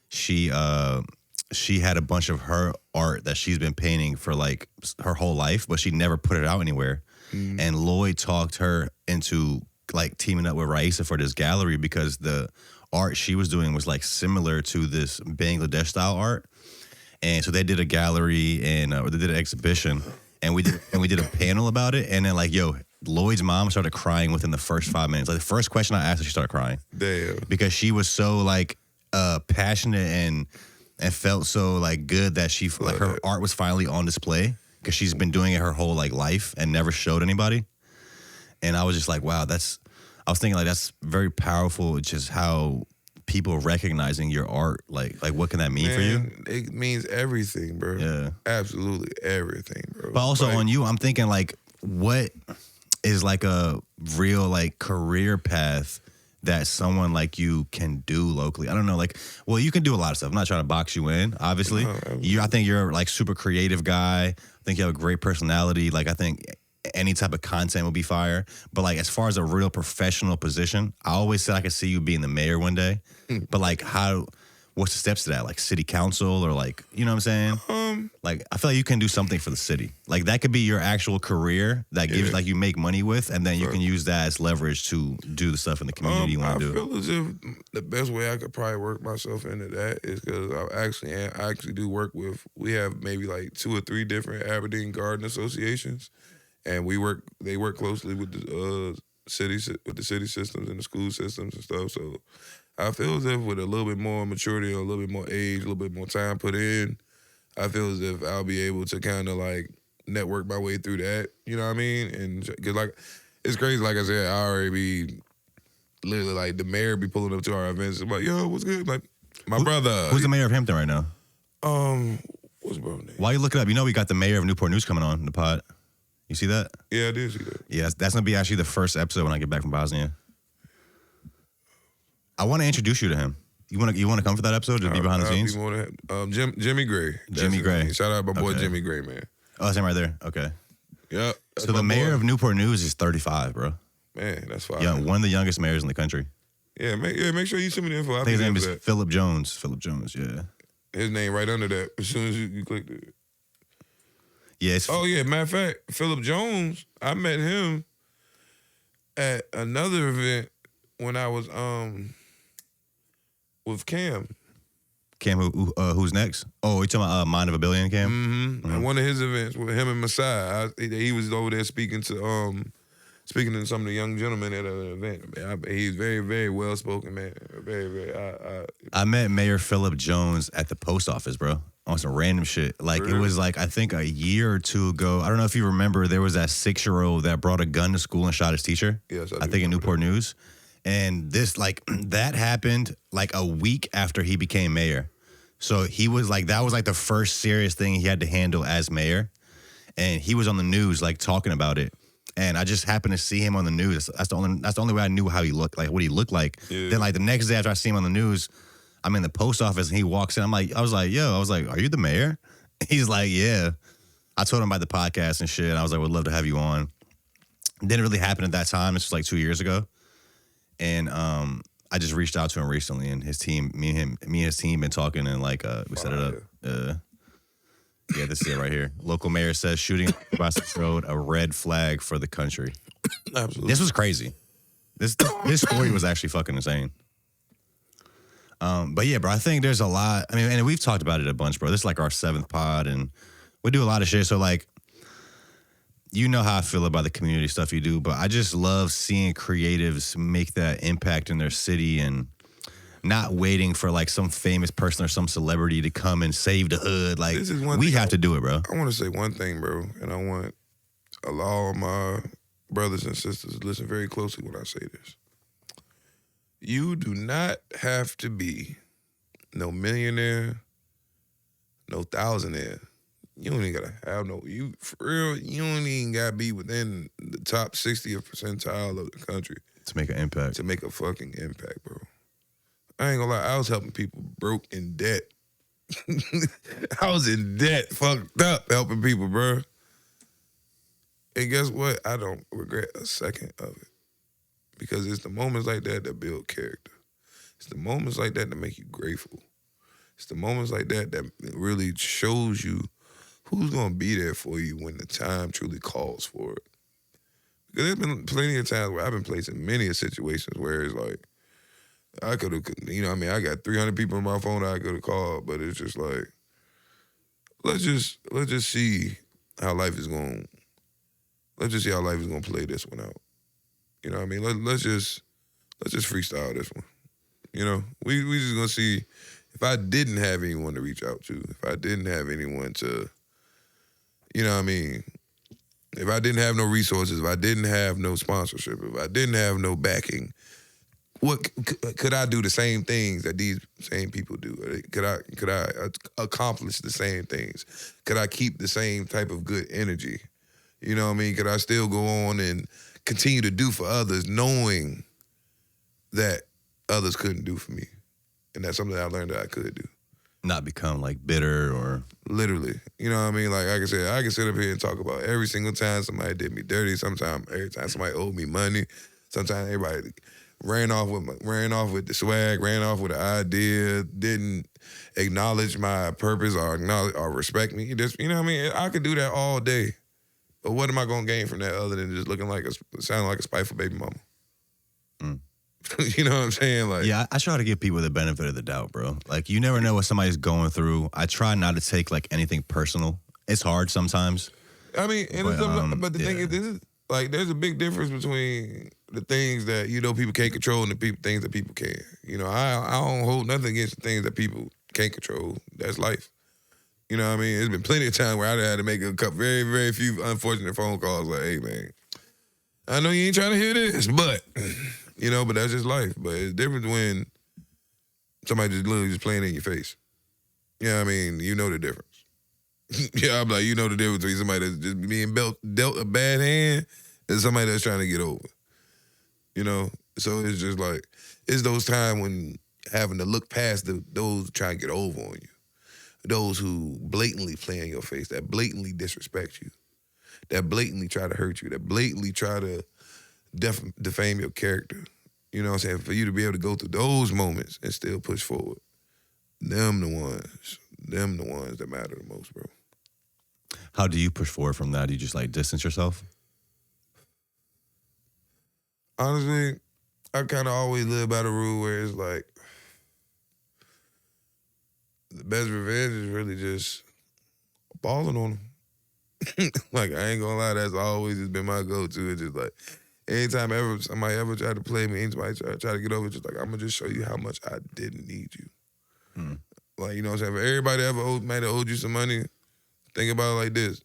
She had a bunch of her art that she's been painting for like her whole life, but she never put it out anywhere. And Lloyd talked her into like teaming up with Raisa for this gallery because the art she was doing was like similar to this Bangladesh style art. And so they did a gallery and or they did an exhibition, and we did a panel about it. And then like, Lloyd's mom started crying within the first 5 minutes. Like the first question I asked her, she started crying. Damn. Because she was so like passionate and felt so like good that her art was finally on display because she's been doing it her whole like life and never showed anybody. And I was just like, wow, I was thinking like that's very powerful. Just how people recognizing your art, like what can that mean for you? It means everything, bro. Yeah, absolutely everything, bro. But also on you, I'm thinking like, what is like a real like career path that someone like you can do locally? I don't know, like, well, you can do a lot of stuff. I'm not trying to box you in, obviously. I think you're like super creative guy. I think you have a great personality. Like, I think any type of content will be fire. But like, as far as a real professional position, I always said I could see you being the mayor one day. But like, what's the steps to that? Like city council or like, you know what I'm saying? Like, I feel like you can do something for the city. Like that could be your actual career that gives like you make money with, and then you can use that as leverage to do the stuff in the community you want to do. I feel as if the best way I could probably work myself into that is because I actually do work with, we have maybe like 2 or 3 different Aberdeen Garden Associations. And they work closely with the city systems and the school systems and stuff. So I feel as if with a little bit more maturity or a little bit more age, a little bit more time put in, I feel as if I'll be able to kind of like network my way through that. You know what I mean? And cause like, it's crazy. Like I said, I already be literally like the mayor be pulling up to our events. I'm like, yo, what's good? Like my brother. Who's the mayor of Hampton right now? What's bro name? Why you looking up? You know we got the mayor of Newport News coming on the pod. You see that? Yeah, I did see that. Yeah, that's gonna be actually the first episode when I get back from Bosnia. I want to introduce you to him. You want to come for that episode? Just be behind the scenes. Jimmy Gray. Jimmy Gray. Shout out my boy Jimmy Gray, man. Oh, that's him right there. Okay. Yep. So the mayor of Newport News is 35, bro. Man, that's fine. Yeah, one of the youngest mayors in the country. Yeah, make sure you send me the info. I think his name is Philip Jones. Philip Jones. Yeah. His name right under that. As soon as you clicked it. Yeah. Matter of fact, Philip Jones, I met him at another event when I was with Cam. Cam, who's next? Oh, you talking about Mind of a Billion, Cam? Mm-hmm. One of his events with him and Masai. He was over there speaking to some of the young gentlemen at an event. He's very, very well spoken, man. Very, very. I met Mayor Philip Jones at the post office, bro. On some random shit. Like, really? It was like, I think a year or 2 ago. I don't know if you remember, there was that 6-year-old that brought a gun to school and shot his teacher. Yes, I think in Newport News. And this, like, that happened like a week after he became mayor. So he was like, that was like the first serious thing he had to handle as mayor. And he was on the news, like, talking about it. And I just happened to see him on the news. That's the only way I knew how he looked, like what he looked like. Yeah. Then, like, the next day after I see him on the news, I'm in the post office and he walks in. I was like, are you the mayor? He's like, yeah. I told him about the podcast and shit. I was like, would love to have you on. Didn't really happen at that time. This was like 2 years ago. And I just reached out to him recently, and his team, me and his team been talking, and like we set it up. Yeah, this is it right here. Local mayor says shooting across the road a red flag for the country. Absolutely. This was crazy. This story was actually fucking insane. But yeah, bro, I think there's a lot. I mean, and we've talked about it a bunch, bro. This is like our 7th pod, and we do a lot of shit. So like, you know how I feel about the community stuff you do, but I just love seeing creatives make that impact in their city and not waiting for like some famous person or some celebrity to come and save the hood. Like, we have to do it, bro. I want to say one thing, bro, and I all my brothers and sisters, listen very closely when I say this. You do not have to be no millionaire, no thousandaire. You don't even gotta have for real, you don't even gotta be within the top 60th percentile of the country. To make an impact. To make a fucking impact, bro. I ain't gonna lie, I was helping people broke in debt. I was in debt, fucked up, helping people, bro. And guess what? I don't regret a second of it. Because it's the moments like that that build character. It's the moments like that that make you grateful. It's the moments like that that really shows you who's going to be there for you when the time truly calls for it. Because there's been plenty of times where I've been placed in many situations where it's like, I could have, I got 300 people on my phone that I could have called, but it's just like, let's just see how life is going. Let's just see how life is going to play this one out. You know what I mean? Let's just freestyle this one. You know, we just gonna see if I didn't have anyone to reach out to, if I didn't have anyone to, you know what I mean? If I didn't have no resources, if I didn't have no sponsorship, if I didn't have no backing, what could I do the same things that these same people do? Could I accomplish the same things? Could I keep the same type of good energy? You know what I mean? Could I still go on and continue to do for others knowing that others couldn't do for me? And that's something I learned that I could do. Not become like bitter or... Literally. You know what I mean? Like I said, I can sit up here and talk about every single time somebody did me dirty, sometimes every time somebody owed me money, sometimes everybody ran off with the swag, ran off with the idea, didn't acknowledge my purpose or respect me. Just, you know what I mean? I could do that all day. But what am I going to gain from that other than just looking like sounding like a spiteful baby mama? Mm. You know what I'm saying? Like, yeah, I try to give people the benefit of the doubt, bro. Like, you never know what somebody's going through. I try not to take, like, anything personal. It's hard sometimes. I mean, but the thing is, like, there's a big difference between the things that, people can't control and the things that people can. You know, I don't hold nothing against the things that people can't control. That's life. You know what I mean? There's been plenty of times where I had to make a couple, very, very few unfortunate phone calls like, hey, man, I know you ain't trying to hear this, but, but that's just life. But it's different when somebody just literally just playing in your face. You know what I mean? You know the difference. Yeah, I'm like, you know the difference between somebody that's just being dealt a bad hand and somebody that's trying to get over. You know? So it's just like, it's those times when having to look past those trying to get over on you. Those who blatantly play in your face, that blatantly disrespect you, that blatantly try to hurt you, that blatantly try to defame your character. You know what I'm saying? For you to be able to go through those moments and still push forward, them the ones that matter the most, bro. How do you push forward from that? Do you just like distance yourself? Honestly, I kind of always live by the rule where it's like, the best revenge is really just balling on them. Like, I ain't gonna lie, that's always just been my go-to. It's just like, anytime somebody ever tried to play me, anybody try to get over, just like, I'm gonna just show you how much I didn't need you. Mm. Like, you know what I'm saying? If everybody ever might have owed you some money, think about it like this.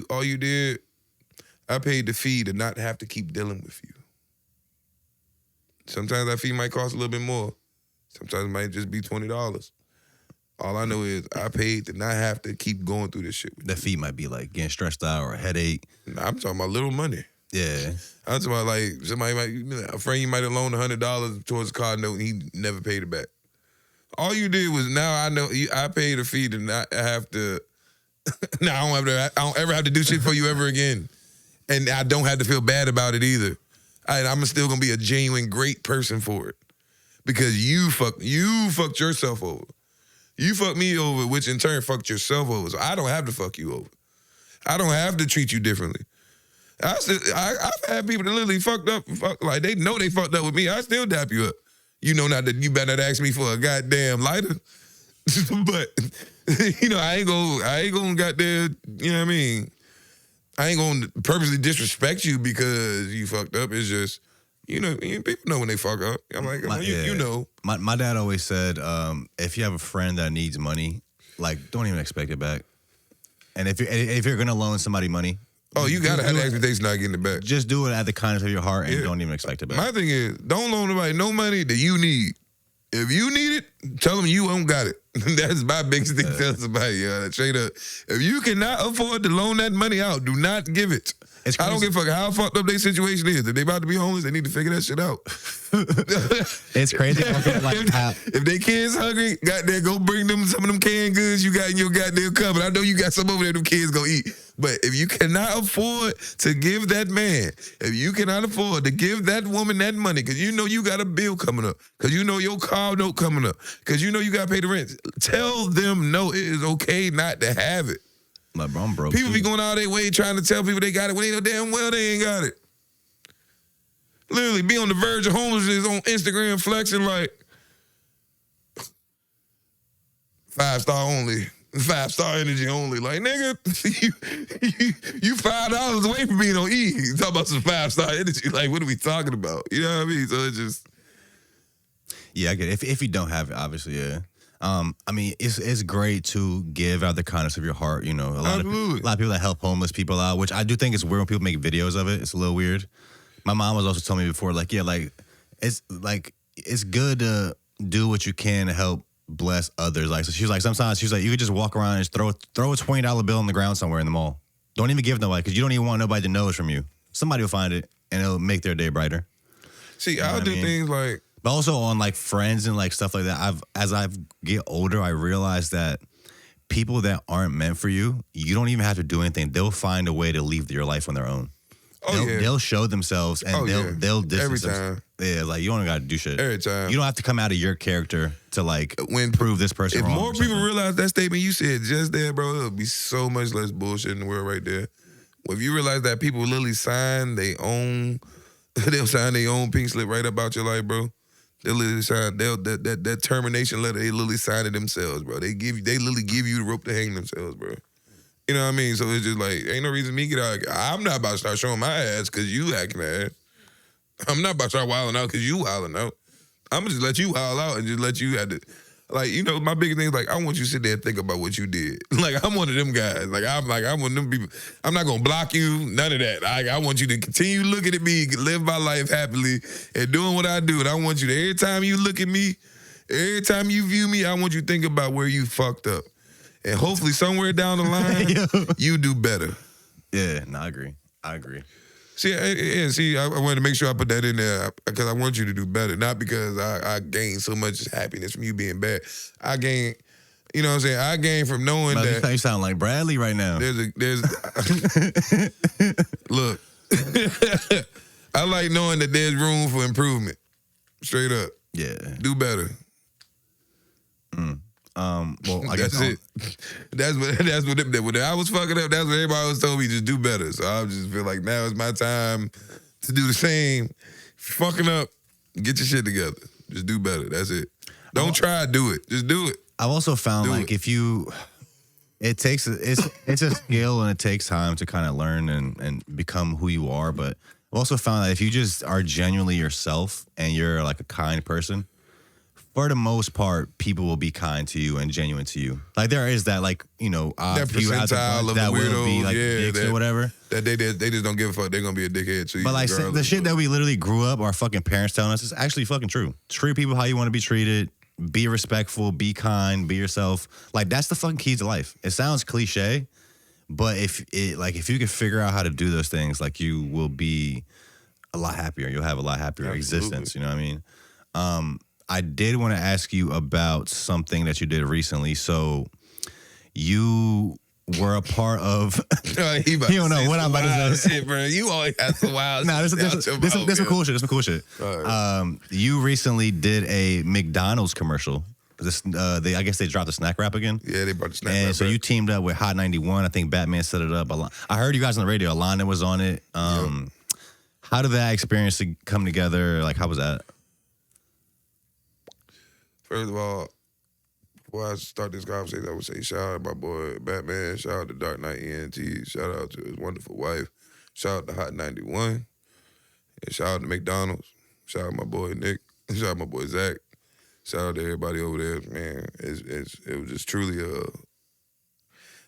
All you did, I paid the fee to not have to keep dealing with you. Sometimes that fee might cost a little bit more. Sometimes it might just be $20. All I know is I paid to not have to keep going through this shit with the fee might be like getting stressed out or a headache. Nah, I'm talking about little money. Yeah. I'm talking about like a friend you might have loaned $100 towards a car note and he never paid it back. All you did was now I know I paid a fee to not have to. Now I don't ever have to do shit for you ever again, and I don't have to feel bad about it either. I'm still gonna be a genuine great person for it. Because you fucked yourself over. You fucked me over, which in turn fucked yourself over. So I don't have to fuck you over. I don't have to treat you differently. I've had people that literally like they know they fucked up with me. I still dap you up. You know not that you better not ask me for a goddamn lighter. But I ain't gonna goddamn, you know what I mean? I ain't gonna purposely disrespect you because you fucked up. It's just, people know when they fuck up. I'm like, you know. My dad always said, if you have a friend that needs money, like, don't even expect it back. And if you're gonna loan somebody money, you gotta have the expectation not getting it back. Just do it at the kindness of your heart and don't even expect it back. My thing is, don't loan nobody no money that you need. If you need it, tell them you don't got it. That's my biggest thing to tell somebody, straight up. If you cannot afford to loan that money out, do not give it. I don't give a fuck how fucked up their situation is. If they about to be homeless, they need to figure that shit out. It's crazy. If they kids hungry, goddamn, go bring them some of them canned goods you got in your goddamn cupboard. I know you got some over there them kids gonna eat. But if you cannot afford to give that man, if you cannot afford to give that woman that money, because you know you got a bill coming up, because you know your car note coming up, because you know you got to pay the rent, tell them no, it is okay not to have it. Like, bro, I'm broke. People be going all their way trying to tell people they got it when they know damn well they ain't got it. Literally be on the verge of homelessness on Instagram flexing like 5-star only. 5-star energy only. Like, nigga, you $5 away from being on E. You talking about some 5-star energy. Like, what are we talking about? You know what I mean? So it's just... Yeah, I get it. If you don't have it, obviously, yeah. I mean, it's great to give out the kindness of your heart. You know, a lot of people that help homeless people out, which I do think is weird when people make videos of it. It's a little weird. My mom was also telling me before, like, it's good to do what you can to help bless others. Like, so she was like, sometimes she's like, you could just walk around and just throw a $20 bill on the ground somewhere in the mall. Don't even give nobody, because you don't even want nobody to know it's from you. Somebody will find it and it'll make their day brighter. See, I'll do things like. But also on like friends and like stuff like that, as I get older, I realize that people that aren't meant for you, you don't even have to do anything. They'll find a way to leave your life on their own. They'll show themselves and they'll distance themselves. Yeah, like you don't got to do shit. Every time. You don't have to come out of your character to like prove this person wrong. If more people realize that statement you said just there, bro, it'll be so much less bullshit in the world right there. Well, if you realize that people literally sign their own, they'll sign their own pink slip right about your life, bro. They literally sign that termination letter. They literally sign it themselves, bro. They literally give you the rope to hang themselves, bro. You know what I mean? So it's just like ain't no reason me get out. I'm not about to start showing my ass because you acting ass. I'm not about to start wilding out because you wilding out. I'm gonna just let you wild out and just let you have to. Like, you know, my big thing is like, I want you to sit there and think about what you did. Like, I'm one of them guys. I'm one of them people. I'm not going to block you, none of that. I want you to continue looking at me, live my life happily, and doing what I do. And I want you to, every time you look at me, every time you view me, I want you to think about where you fucked up. And hopefully somewhere down the line, you do better. Yeah, no, I agree. See, I wanted to make sure I put that in there because I want you to do better. Not because I gain so much happiness from you being bad. I gain, you know what I'm saying? I gain from knowing that. You sound like Bradley right now. Look, I like knowing that there's room for improvement. Straight up. Yeah. Do better. Well, I that's guess it. That's what when I was fucking up, that's what everybody always told me, just do better. So I just feel like now is my time to do the same. Fucking up, get your shit together. Just do better. That's it. Don't try to do it. Just do it. I've also found it's a skill and it takes time to kind of learn and become who you are. But I've also found that if you just are genuinely yourself and you're like a kind person, for the most part, people will be kind to you and genuine to you. Like there is that, like, you know, that percentile of that the weirdos, will be like dicks or whatever. That they just don't give a fuck. They're gonna be a dickhead to you. But like the shit that we literally grew up, our fucking parents telling us, is actually fucking true. Treat people how you want to be treated. Be respectful. Be kind. Be yourself. Like that's the fucking key to life. It sounds cliche, but if you can figure out how to do those things, like you will be a lot happier. You'll have a lot happier existence. You know what I mean? I did want to ask you about something that you did recently. So you were a part of. You don't know what I'm about to say. Shit, bro. You always have some wild shit. This some cool shit. This some cool shit. Right. You recently did a McDonald's commercial. I guess they dropped the snack wrap again. Yeah, they brought the snack wrap. And so you teamed up with Hot 91. I think Batman set it up. I heard you guys on the radio. Alana was on it. How did that experience come together? Like, how was that? First of all, before I start this conversation, I would say shout out to my boy Batman, shout out to Dark Knight ENT, shout out to his wonderful wife, shout out to Hot 91, and shout out to McDonald's, shout out to my boy Nick, shout out to my boy Zach, shout out to everybody over there, man. It was just truly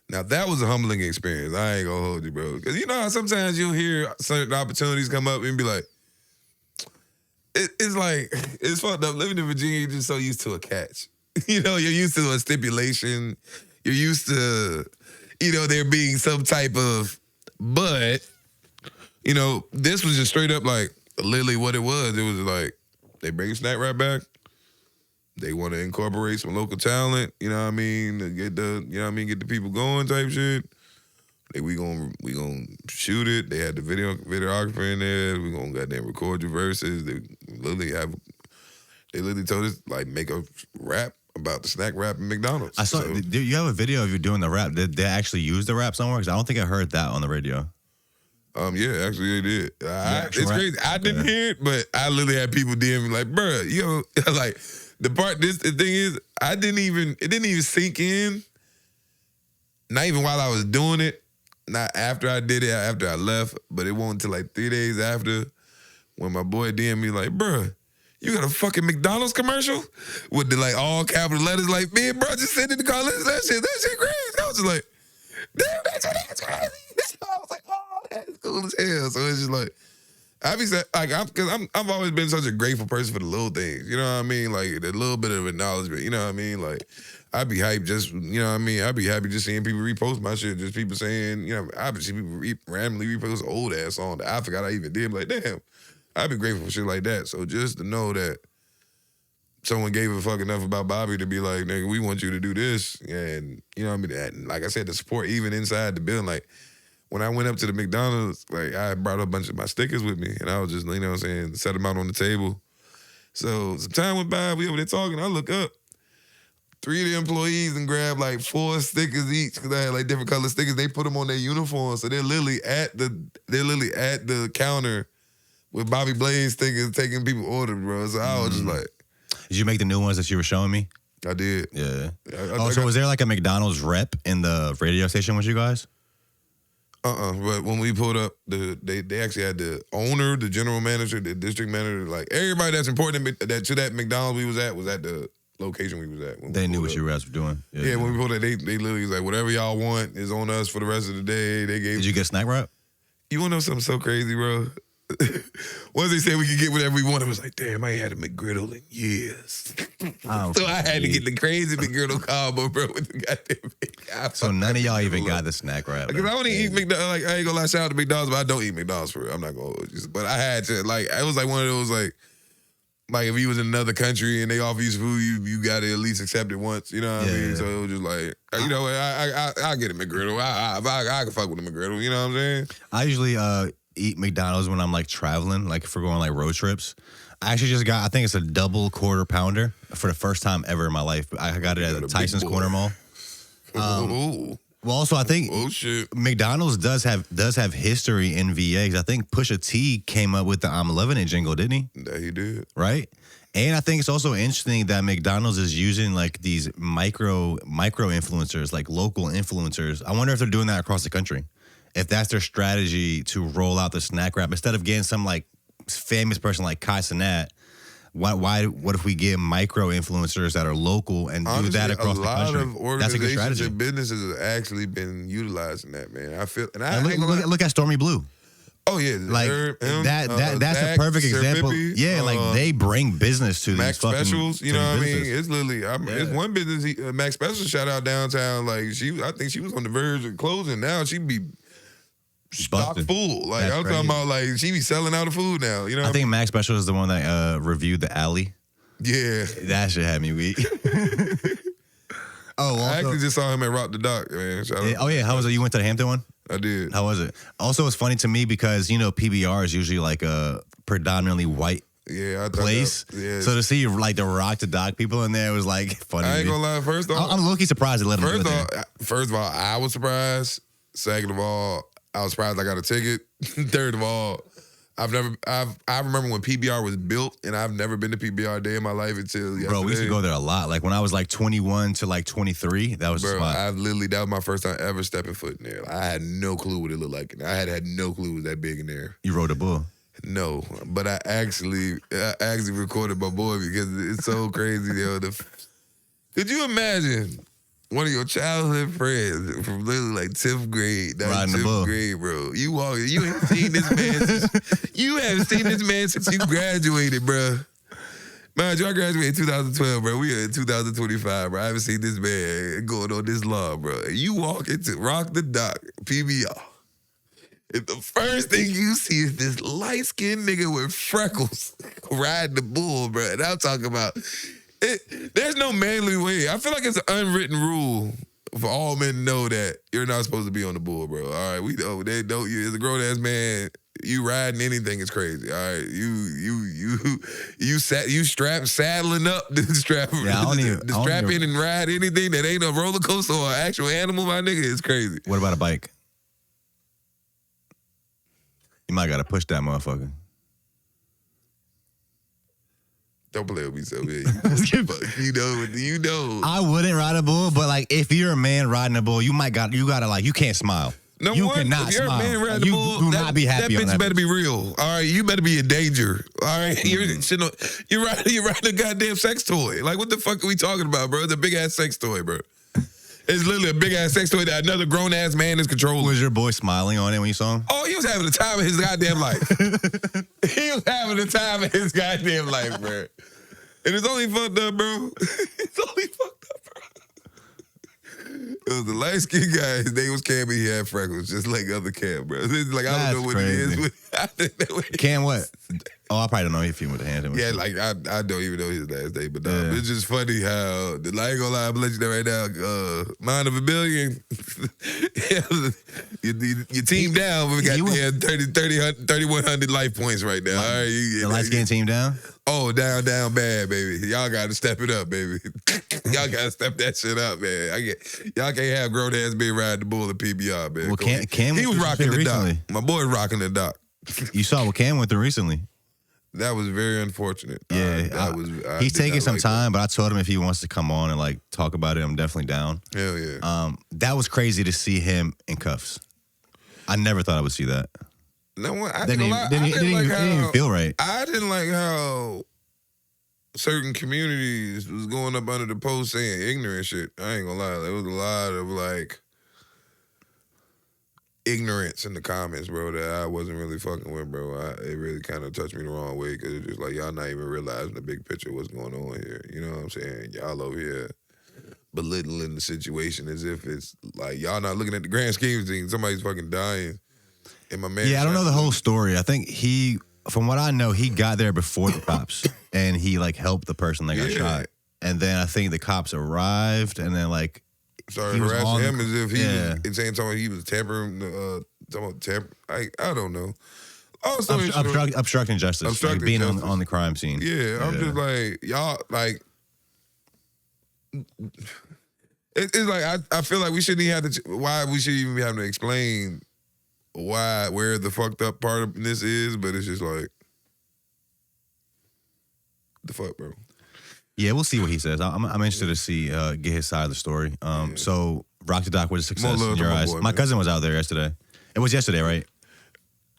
Now, that was a humbling experience. I ain't gonna hold you, bro. Because you know how sometimes you'll hear certain opportunities come up and be like, it's like, it's fucked up. Living in Virginia, you're just so used to a catch. You know, you're used to a stipulation. You're used to, you know, there being some type of, but, you know, this was just straight up like literally what it was. It was like, they bring snack wrap back. They want to incorporate some local talent, you know what I mean, to get the, you know what I mean, get the people going type shit. We gonna shoot it. They had the videographer in there. We gonna goddamn record your verses. They literally told us like make a rap about the snack wrap in McDonald's. I saw you have a video of you doing the rap. Did they actually use the rap somewhere? Because I don't think I heard that on the radio. Yeah, actually they did. It's crazy. I didn't hear it, but I literally had people DM me like, bruh, you know, like the thing is, it didn't even sink in. Not even while I was doing it. Not after I did it, after I left, but it wasn't until like 3 days after when my boy DM me like, bruh, you got a fucking McDonald's commercial with the like all capital letters like, man, bro, just send it to call this, that shit crazy. I was just like, damn, that shit is crazy. I was like, oh, that's cool as hell. So it's just like, I've always been such a grateful person for the little things. You know what I mean? Like the little bit of acknowledgement. You know what I mean? Like I'd be hyped just, you know what I mean? I'd be happy just seeing people repost my shit. Just people saying, you know, I'd see people randomly repost an old ass song that I forgot I even did. Like, damn, I'd be grateful for shit like that. So just to know that someone gave a fuck enough about Bobby to be like, nigga, we want you to do this. And, you know what I mean? And like I said, the support even inside the building, like, when I went up to the McDonald's, like, I brought a bunch of my stickers with me, and I was just, you know what I'm saying, set them out on the table. So some time went by, we over there talking, I look up, 3 of the employees and grabbed like 4 stickers each, because I had like different color stickers. They put them on their uniforms, so they're literally at the counter with Bobby Blaze stickers taking people orders, bro. So I was just like. Did you make the new ones that you were showing me? I did. Yeah. So was there like a McDonald's rep in the radio station with you guys? But when we pulled up, they actually had the owner, the general manager, the district manager, like everybody that's important to that McDonald's we was at the location we was at. They knew what you guys were doing. Yeah, when we pulled up, they literally was like, whatever y'all want is on us for the rest of the day. Did you get snack wrap? You want to know something so crazy, bro? Once they said we could get whatever we wanted, it was like, damn, I ain't had a McGriddle in years. So I had to get the crazy McGriddle combo, bro, with the goddamn. So none of y'all even got the snack wrap. Because I don't eat McDonald's. Like, I ain't gonna lie, shout out to McDonald's, but I don't eat McDonald's for real. I'm not gonna hold you. But I had to, like, it was like one of those, like if you was in another country and they offer you some food, you got to at least accept it once. You know what I mean? So it was just like, you know, I get a McGriddle. I can fuck with a McGriddle. You know what I'm saying? I usually eat McDonald's when I'm like traveling, like if we're going like road trips. I actually just got, I think it's a double quarter pounder for the first time ever in my life. I got it at the Tyson's Corner Mall. Well, also I think McDonald's does have history in VA. 'Cause I think Pusha T came up with the I'm Loving It jingle, didn't he? Yeah, he did. Right? And I think it's also interesting that McDonald's is using like these micro influencers, like local influencers. I wonder if they're doing that across the country. If that's their strategy to roll out the snack wrap, instead of getting some like famous person like Kai Cenat, what if we get micro influencers that are local and do that across the country? A lot of organizations that's a good strategy. and businesses have actually been utilizing that, man. I feel, look at Stormy Blue. Oh yeah, like that's a perfect example. Yeah, like they bring business to Max these Specials. You know what I mean? It's literally, it's one business. Max Specials shout out downtown. Like I think she was on the verge of closing. Now she be stock full. Like I'm talking about, like she be selling out of food now. You know, I think Max Special is the one that reviewed the alley. Yeah, that shit had me weak. I actually just saw him at Rock the Dock, man. How was it? You went to the Hampton one? I did. How was it? Also, it's funny to me because, you know, PBR is usually like a predominantly white place. So to see like the Rock the Dock people in there was like funny. I ain't gonna lie. First off, I'm low-key surprised they let them do it. First of all, I was surprised. Second of all, I was surprised I got a ticket. Third of all, I remember when PBR was built, and I've never been to PBR a day in my life until yesterday. Bro, we used to go there a lot. Like when I was like 21 to like 23, that was the spot. That was my first time ever stepping foot in there. I had no clue what it looked like. I had no clue it was that big in there. You rode a bull? No, but I actually recorded my boy because it's so crazy, yo. Could you imagine one of your childhood friends from literally like 10th grade, Riding the bull. 10th grade, bro. You haven't seen this man since you graduated, bro. Mind you, I graduated in 2012, bro. We are in 2025, bro. I haven't seen this man going on this long, bro. You walk into Rock the Dock, PBR. And the first thing you see is this light-skinned nigga with freckles riding the bull, bro. And I'm talking about, there's no manly way. I feel like it's an unwritten rule for all men to know that you're not supposed to be on the bull, bro. All right, we know they don't. You as a grown ass man, you riding anything is crazy. All right, you saddling up the strap, strap in and ride anything that ain't a roller coaster or an actual animal, my nigga, is crazy. What about a bike? You might gotta push that motherfucker. Don't play with me so bad. You know. I wouldn't ride a bull, but like if you're a man riding a bull, you gotta like you can't smile. No, you what? cannot If you're smile. a man riding You the bull, do not be happy that on bitch that better be real. All right, you better be in danger. All right, you're riding a goddamn sex toy. Like what the fuck are we talking about, bro? It's a big ass sex toy, bro. It's literally a big ass sex toy that another grown ass man is controlling. Was your boy smiling on it when you saw him? Oh, he was having the time of his goddamn life. He was having the time of his goddamn life, bro. And it's only fucked up, bro. It's only fucked up, bro. It was the light-skinned guy. His name was Cam, and he had freckles, just like other Cam, bro. It's like, I don't know what crazy. it is. I don't know Cam what? Oh, I probably don't know if he with the hand. Yeah, like, I don't even know his last name, but it's just funny how, I ain't gonna lie, I'm gonna let you know right now, Mind of a Billion, your team down, we got 3,100 life points right now. All right, The light-skinned team down? Oh, down bad, baby. Y'all got to step it up, baby. Y'all got to step that shit up, man. Y'all can't have grown ass being riding the bull at PBR, man. Well, Cam he was rocking the dock. My boy was rocking the dock. You saw what Cam went through recently. That was very unfortunate. Yeah, he's taking some time, but I told him if he wants to come on and like talk about it, I'm definitely down. Hell yeah. That was crazy to see him in cuffs. I never thought I would see that. No, I didn't even feel right. I didn't like how certain communities was going up under the post saying ignorant shit. I ain't gonna lie. There was a lot of like ignorance in the comments, bro, that I wasn't really fucking with, bro. It really kind of touched me the wrong way because it's just like y'all not even realizing the big picture of what's going on here. You know what I'm saying? Y'all over here belittling the situation as if it's like y'all not looking at the grand scheme of things. Somebody's fucking dying. And my man, I don't know the whole story. I think from what I know, he got there before the cops and he like helped the person that got shot. And then I think the cops arrived and then like started harassing him as if he was tampering. I don't know. Obstructing justice, like being on the crime scene. Yeah, I'm just like y'all like. It's like I feel like we shouldn't even have to. Why we shouldn't even be having to explain where the fucked up part of this is, but it's just like the fuck, bro. Yeah, we'll see what he says. I'm interested to see get his side of the story. So Rock the Dock was a success in your eyes. My cousin was out there yesterday. It was yesterday, right?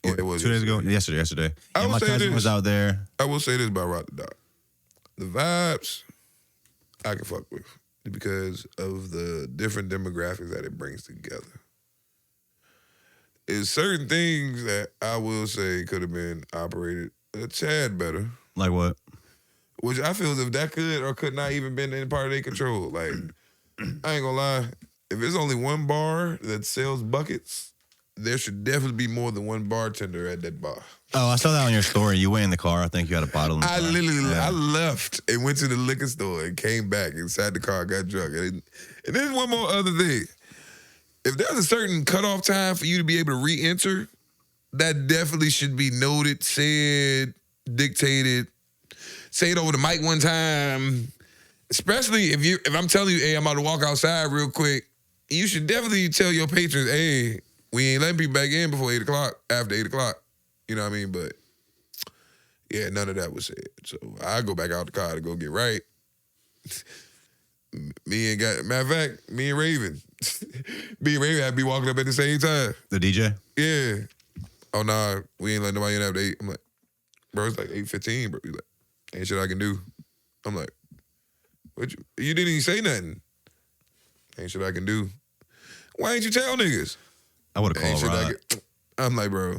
Yeah, it was 2 days ago. Yesterday. And my cousin was out there. I will say this about Rock the Dock: the vibes I can fuck with because of the different demographics that it brings together. Is certain things that I will say could have been operated a tad better. Like what? Which I feel as if that could or could not even been in part of their control. Like, I ain't gonna lie, if it's only one bar that sells buckets, there should definitely be more than one bartender at that bar. Oh, I saw that on your story. You went in the car. I think you had a bottle in the car. I left and went to the liquor store and came back inside the car, got drunk. And there's one more other thing. If there's a certain cutoff time for you to be able to re-enter, that definitely should be noted, said, dictated. Say it over the mic one time. Especially if I'm telling you, hey, I'm about to walk outside real quick, you should definitely tell your patrons, hey, we ain't letting people back in before 8 o'clock, after 8 o'clock. You know what I mean? But yeah, none of that was said. So I go back out the car to go get right. Matter of fact, me and Raven had to be walking up at the same time. The DJ? Yeah. Oh, nah, we ain't letting nobody in after 8. I'm like, bro, it's like 8:15, bro. He's like, ain't shit I can do. I'm like, what you didn't even say nothing. Ain't shit I can do. Why ain't you tell niggas? I would have Ain't called shit Rod. I'm like, bro.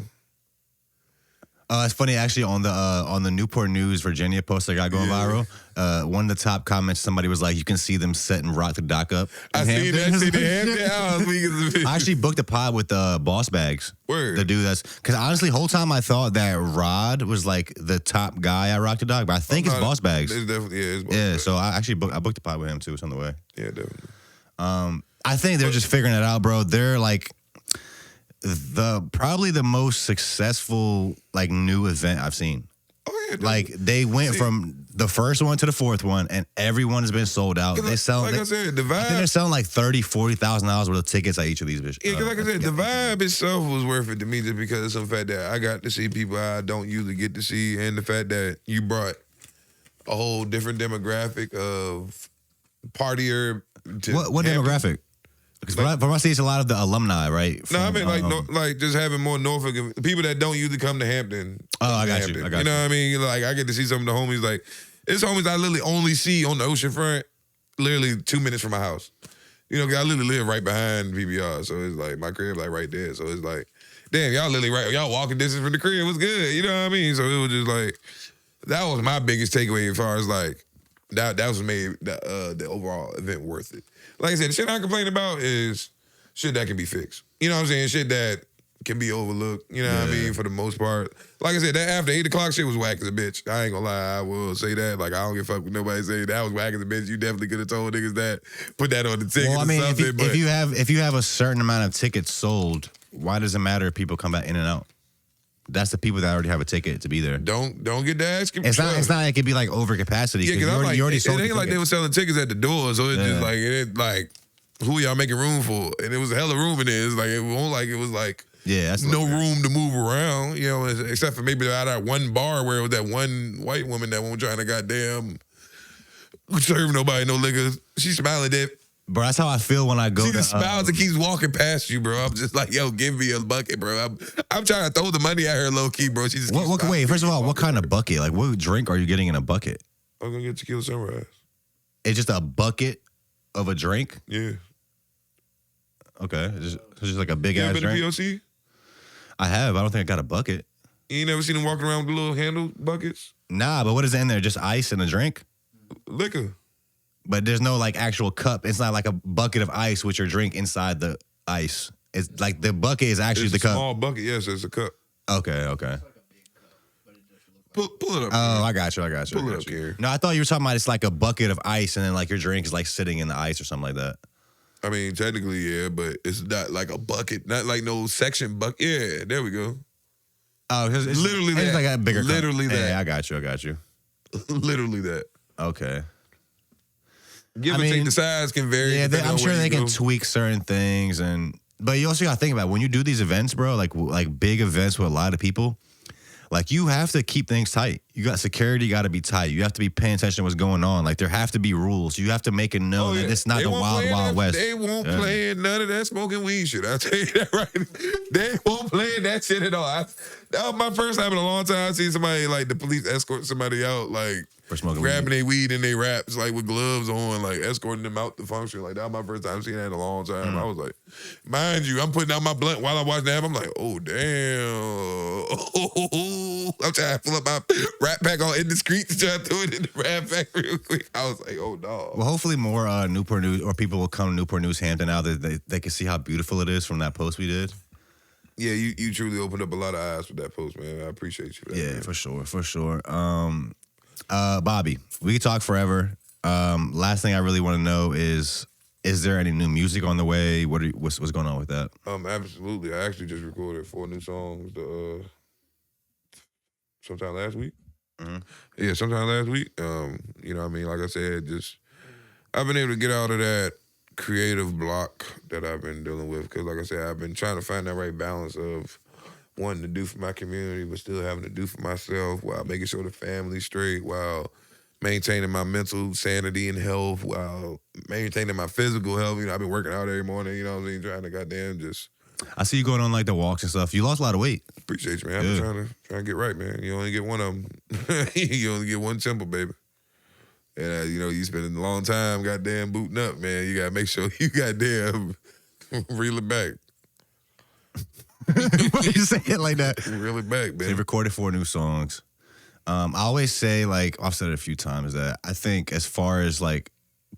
It's funny actually on the Newport News Virginia post that got going viral. One of the top comments, somebody was like, "You can see them setting Rock the Dock up." I seen that shit in Hampton. I actually booked a pod with Boss Bags. Word. The dude because honestly, whole time I thought that Rod was like the top guy at Rock the Dock, but I think it's Boss Bags. It's definitely it's Boss Bags. So I actually booked a pod with him too. It's on the way. Yeah, definitely. I think they're just figuring it out, bro. They're like probably the most successful like new event I've seen. Oh yeah, like they went from the first one to the fourth one, and everyone has been sold out. They sell like I said, the vibe. I think they're selling like $30,000-$40,000 worth of tickets at each of these bitches. Yeah, because like I said, the vibe itself was worth it to me just because of the fact that I got to see people I don't usually get to see, and the fact that you brought a whole different demographic of partier. What demographic? Because from I see, it's a lot of the alumni, right? No, I mean like just having more Norfolk people that don't usually come to Hampton. Oh, I got you. You know what I mean? Like I get to see some of the homies. Like it's homies I literally only see on the ocean front, literally 2 minutes from my house. You know, 'cause I literally live right behind PBR, so it's like my crib like right there. So it's like, damn, y'all literally y'all walking distance from the crib. Was good. You know what I mean? So it was just like that was my biggest takeaway as far as like that was made the overall event worth it. Like I said, the shit I complain about is shit that can be fixed. You know what I'm saying? Shit that can be overlooked. You know what I mean? For the most part. Like I said, that after 8 o'clock shit was whack as a bitch. I ain't gonna lie. I will say that. Like, I don't give a fuck with nobody saying that was whack as a bitch. You definitely could have told niggas that. Put that on the ticket Well, I mean, or something. if you have a certain amount of tickets sold, why does it matter if people come back in and out? That's the people that already have a ticket to be there. Don't get that asking. It's not like it could be like over capacity. Yeah, because you already sold it ain't like they were selling tickets at the door, so it's just like it who y'all making room for? And it was a hella room in there. It's like it was like that's no room to move around, you know, except for maybe out that one bar where it was that one white woman that won't trying to goddamn serve nobody no liquor. She smiling at. Bro, that's how I feel when I go. She just smiles and keeps walking past you, bro. I'm just like, yo, give me a bucket, bro. I'm trying to throw the money at her low key, bro. She just wait. First of all, what kind of bucket? Like, what drink are you getting in a bucket? I'm gonna get tequila sunrise. It's just a bucket of a drink. Yeah. Okay, it's just like a big ass drink. You ever been to POC? I have. I don't think I got a bucket. You ain't never seen them walking around with the little handle buckets? Nah, but what is in there? Just ice and a drink? Liquor. But there's no like actual cup. It's not like a bucket of ice with your drink inside the ice. It's like the bucket is actually it's the cup. It's a small bucket, yes, it's a cup. Okay. Pull it up. Oh, I got you. Pull it up here. No, I thought you were talking about it's like a bucket of ice and then like your drink is like sitting in the ice or something like that. I mean, technically, yeah, but it's not like a bucket, not like no section bucket. Yeah, there we go. Oh, it's literally that. It's like a bigger cup. Literally that. Yeah, I got you. Literally that. Okay. Give or take, the size can vary. Yeah, I'm sure they can tweak certain things, but you also got to think about it. When you do these events, bro, like big events with a lot of people, like you have to keep things tight. You got security, got to be tight. You have to be paying attention to what's going on. Like there have to be rules. You have to make it known that it's not the wild west. They won't play none of that smoking weed shit. I'll tell you that right. They won't play that shit at all. That was my first time in a long time seeing somebody like the police escort somebody out like. For smoking grabbing their weed in their wraps, like with gloves on, like escorting them out the function. Like that was my first time seeing that in a long time. I was like, mind you, I'm putting out my blunt while I'm watching that. I'm like, oh damn. I'm trying to pull up my rat pack all indiscreet to try to throw it in the rat pack real quick. I was like, oh no. Well, hopefully more Newport News or people will come to Newport News Hampton now that they can see how beautiful it is from that post we did. Yeah, you truly opened up a lot of eyes with that post, man. I appreciate you. Yeah, man. for sure. Bobby, we could talk forever. Last thing I really want to know is there any new music on the way? What's going on with that? Absolutely. I actually just recorded 4 new songs sometime last week. Mm-hmm. Yeah, sometime last week. You know what I mean? Like I said, I've been able to get out of that creative block that I've been dealing with because, like I said, I've been trying to find that right balance of wanting to do for my community, but still having to do for myself while making sure the family's straight, while maintaining my mental sanity and health, while maintaining my physical health. You know, I've been working out every morning, you know what I'm saying, trying to goddamn just... I see you going on like the walks and stuff. You lost a lot of weight. Appreciate you, man. I've been trying to get right, man. You only get one of them. You only get one temple, baby. And, you spend a long time goddamn booting up, man. You got to make sure you goddamn reel it back. Why you say it like that? Reel it back, man. They recorded 4 new songs. I always say, like, I've said it a few times, that I think as far as, like,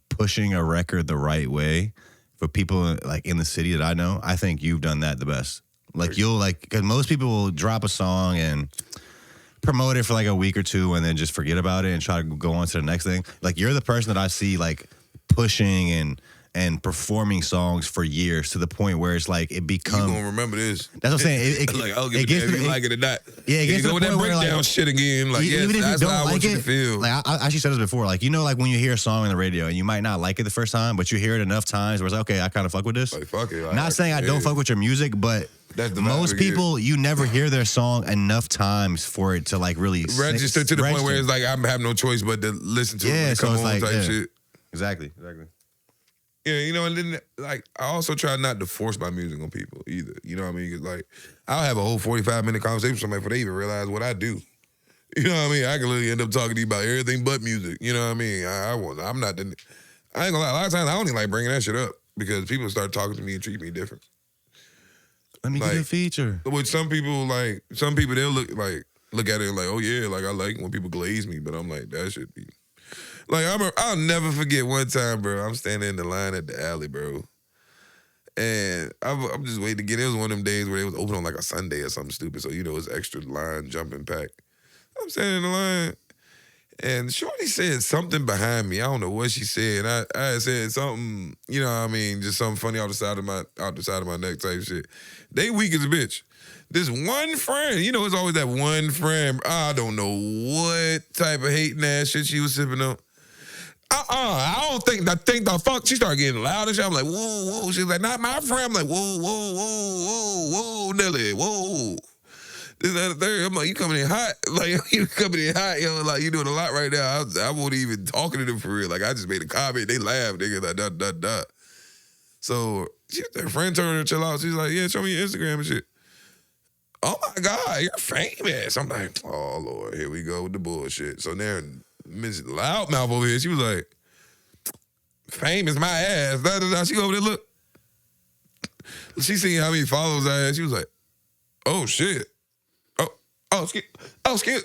pushing a record the right way for people, like, in the city that I know, I think you've done that the best. Like, you'll, like, because most people will drop a song and promote it for, like, a week or two and then just forget about it and try to go on to the next thing. Like, you're the person that I see, like, pushing and performing songs for years to the point where it's like it becomes. You gonna remember this? That's what I'm saying. Like, I'll give it if you like it or not. Yeah, it gets to the with point that where, breakdown like, shit again. Like, even if that's you how don't I want like you to feel. Like, I actually said this before. Like, like when you hear a song on the radio and you might not like it the first time, but you hear it enough times where it's like, okay, I kind of fuck with this. Like, fuck it. Not saying I don't fuck with your music, but that's the most people, you never hear their song enough times for it to, like, really register to the point where it's like I have no choice but to listen to it. Yeah, so it's like, type shit. Exactly. Yeah, and then, like, I also try not to force my music on people either. You know what I mean? 'Cause, like, I'll have a whole 45-minute conversation with somebody before they even realize what I do. You know what I mean? I can literally end up talking to you about everything but music. You know what I mean? I'm not the... I ain't gonna lie. A lot of times, I don't even like bringing that shit up because people start talking to me and treat me different. Let me get a feature. With some people, they'll look at it like, oh, yeah, like, I like when people glaze me. But I'm like, that should be... Like, I'll never forget one time, bro. I'm standing in the line at the alley, bro. And I'm just waiting to get in. It was one of them days where it was open on like a Sunday or something stupid. So, it's extra line jumping pack. I'm standing in the line. And Shorty said something behind me. I don't know what she said. I had said something, you know what I mean, just something funny out the side of my neck type shit. They weak as a bitch. This one friend, it's always that one friend. I don't know what type of hating ass shit she was sipping on. I think the fuck. She started getting loud and shit. I'm like, whoa. She's like, not my friend. I'm like, whoa, Nelly, whoa. This, that, and the third. I'm like, you coming in hot. Like, you coming in hot, yo. Like, you doing a lot right now. I wasn't even talking to them for real. Like, I just made a comment. They laughed. They get like, da. So, their friend told her to chill out. She's like, yeah, show me your Instagram and shit. Oh, my God, you're famous. I'm like, oh, Lord, here we go with the bullshit. So now Miss Loudmouth over here, she was like, famous my ass. Da. She over there, look. She seen how many followers I had. She was like, oh, shit. Excuse.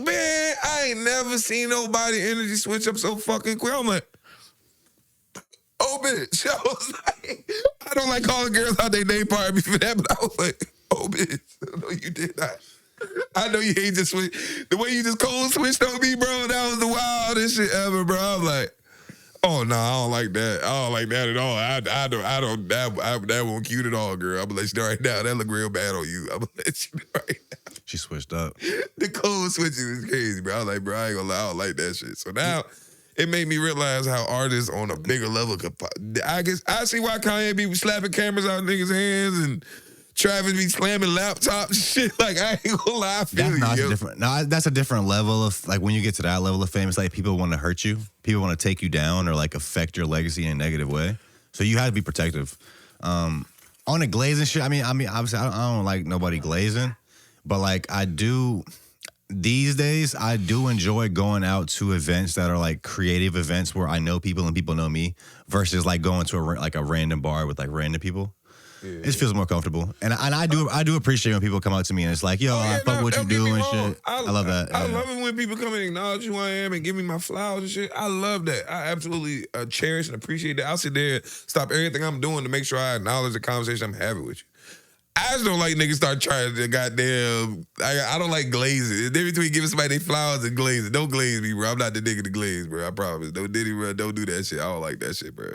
Man, I ain't never seen nobody energy switch up so fucking quick. I'm like, oh, bitch. I was like, I don't like calling girls out their name part for that, but I was like, oh, bitch. No, you did not. I know you hate to switch. The way you just cold switched on me, bro, that was the wildest shit ever, bro. I'm like, oh, no, I don't like that. I don't like that at all. That won't cute at all, girl. I'm going to let you know right now. That look real bad on you. I'm going to let you know right now. She switched up. The code switching is crazy, bro. I was like, bro, I ain't gonna lie, I don't like that shit. So now it made me realize how artists on a bigger level could. I guess I see why Kanye be slapping cameras out of niggas' hands and Travis be slamming laptops and shit. Like, I ain't gonna lie, I feel that's a different level of, like, when you get to that level of fame, it's like people want to hurt you. People want to take you down or, like, affect your legacy in a negative way. So you have to be protective. On the glazing shit, I mean, obviously, I don't like nobody glazing. But, like, these days, I do enjoy going out to events that are, like, creative events where I know people and people know me versus, like, going to a random bar with, like, random people. Yeah, it feels more comfortable. And I do appreciate when people come up to me and it's like, yo, I fuck what you do and shit. I love that. I love it when people come and acknowledge who I am and give me my flowers and shit. I love that. I absolutely cherish and appreciate that. I'll sit there, stop everything I'm doing to make sure I acknowledge the conversation I'm having with you. I just don't like niggas start trying to goddamn. I don't like glazing. The difference between giving somebody their flowers and glazing. Don't glaze me, bro. I'm not the nigga to glaze, bro. I promise. Don't Diddy, bro. Don't do that shit. I don't like that shit, bro.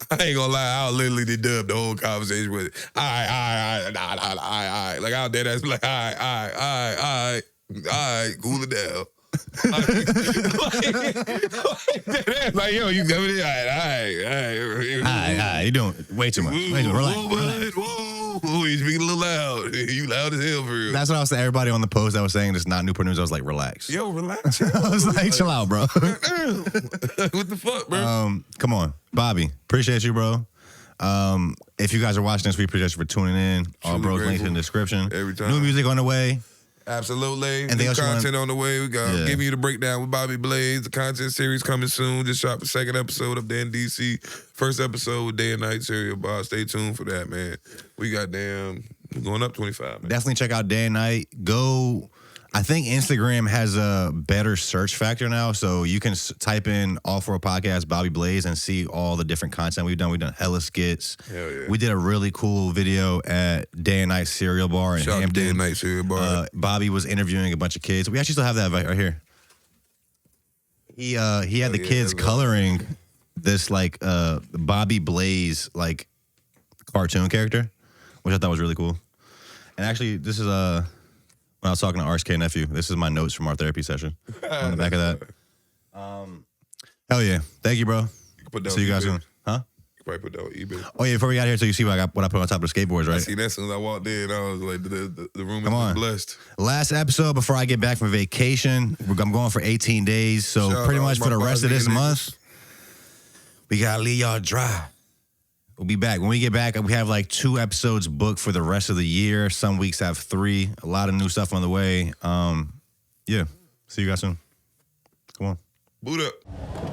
I ain't gonna lie. I'll literally dub the whole conversation with it. All right. Like, out there, that's like, all right, cool it down. like, yo, you coming in? All right. You doing way too much. Relax. Whoa, you speaking a little loud. You loud as hell for real. That's what I was saying. Everybody on the post that was saying it's not Newport News, I was like, relax. Yo, relax. I was like, chill out, bro. What the fuck, bro? Come on. Bobby, appreciate you, bro. If you guys are watching this, we appreciate you for tuning in. All bros links in the description. Every time. New music on the way. Absolutely. Anything New else you content on the way. We got Yeah. giving you the breakdown with Bobby Blaze. The content series coming soon. Just dropped the second episode up there in DC. First episode with Day and Night Serial Bar. Stay tuned for that, man. We got we're going up 25, man. Definitely check out Day and Night. I think Instagram has a better search factor now, so you can type in Off-World Podcast, Bobby Blaze, and see all the different content we've done. We've done hella skits. Hell yeah. We did a really cool video at Day and Night Cereal Bar in Shout out to Hampton. Day and Night Serial Bar. Bobby was interviewing a bunch of kids. We actually still have that right here. He had the kids coloring this like Bobby Blaze like cartoon character, which I thought was really cool. And actually, this is when I was talking to RSK nephew. This is my notes from our therapy session on the back of that. Hell yeah, thank you, bro. You can put that See you guys soon, huh? You probably put that on eBay. Oh yeah, before we got here, so you see what I put on top of the skateboards, right? I see that as soon as I walked in. I was like, the room Come is on. blessed. Last episode before I get back from vacation. I'm going for 18 days, so Shout pretty out much my for the rest of this Bosnia month, we gotta leave y'all dry. We'll be back. When we get back, we have like 2 episodes booked for the rest of the year. Some weeks have 3. A lot of new stuff on the way. Yeah. See you guys soon. Come on. Boot up.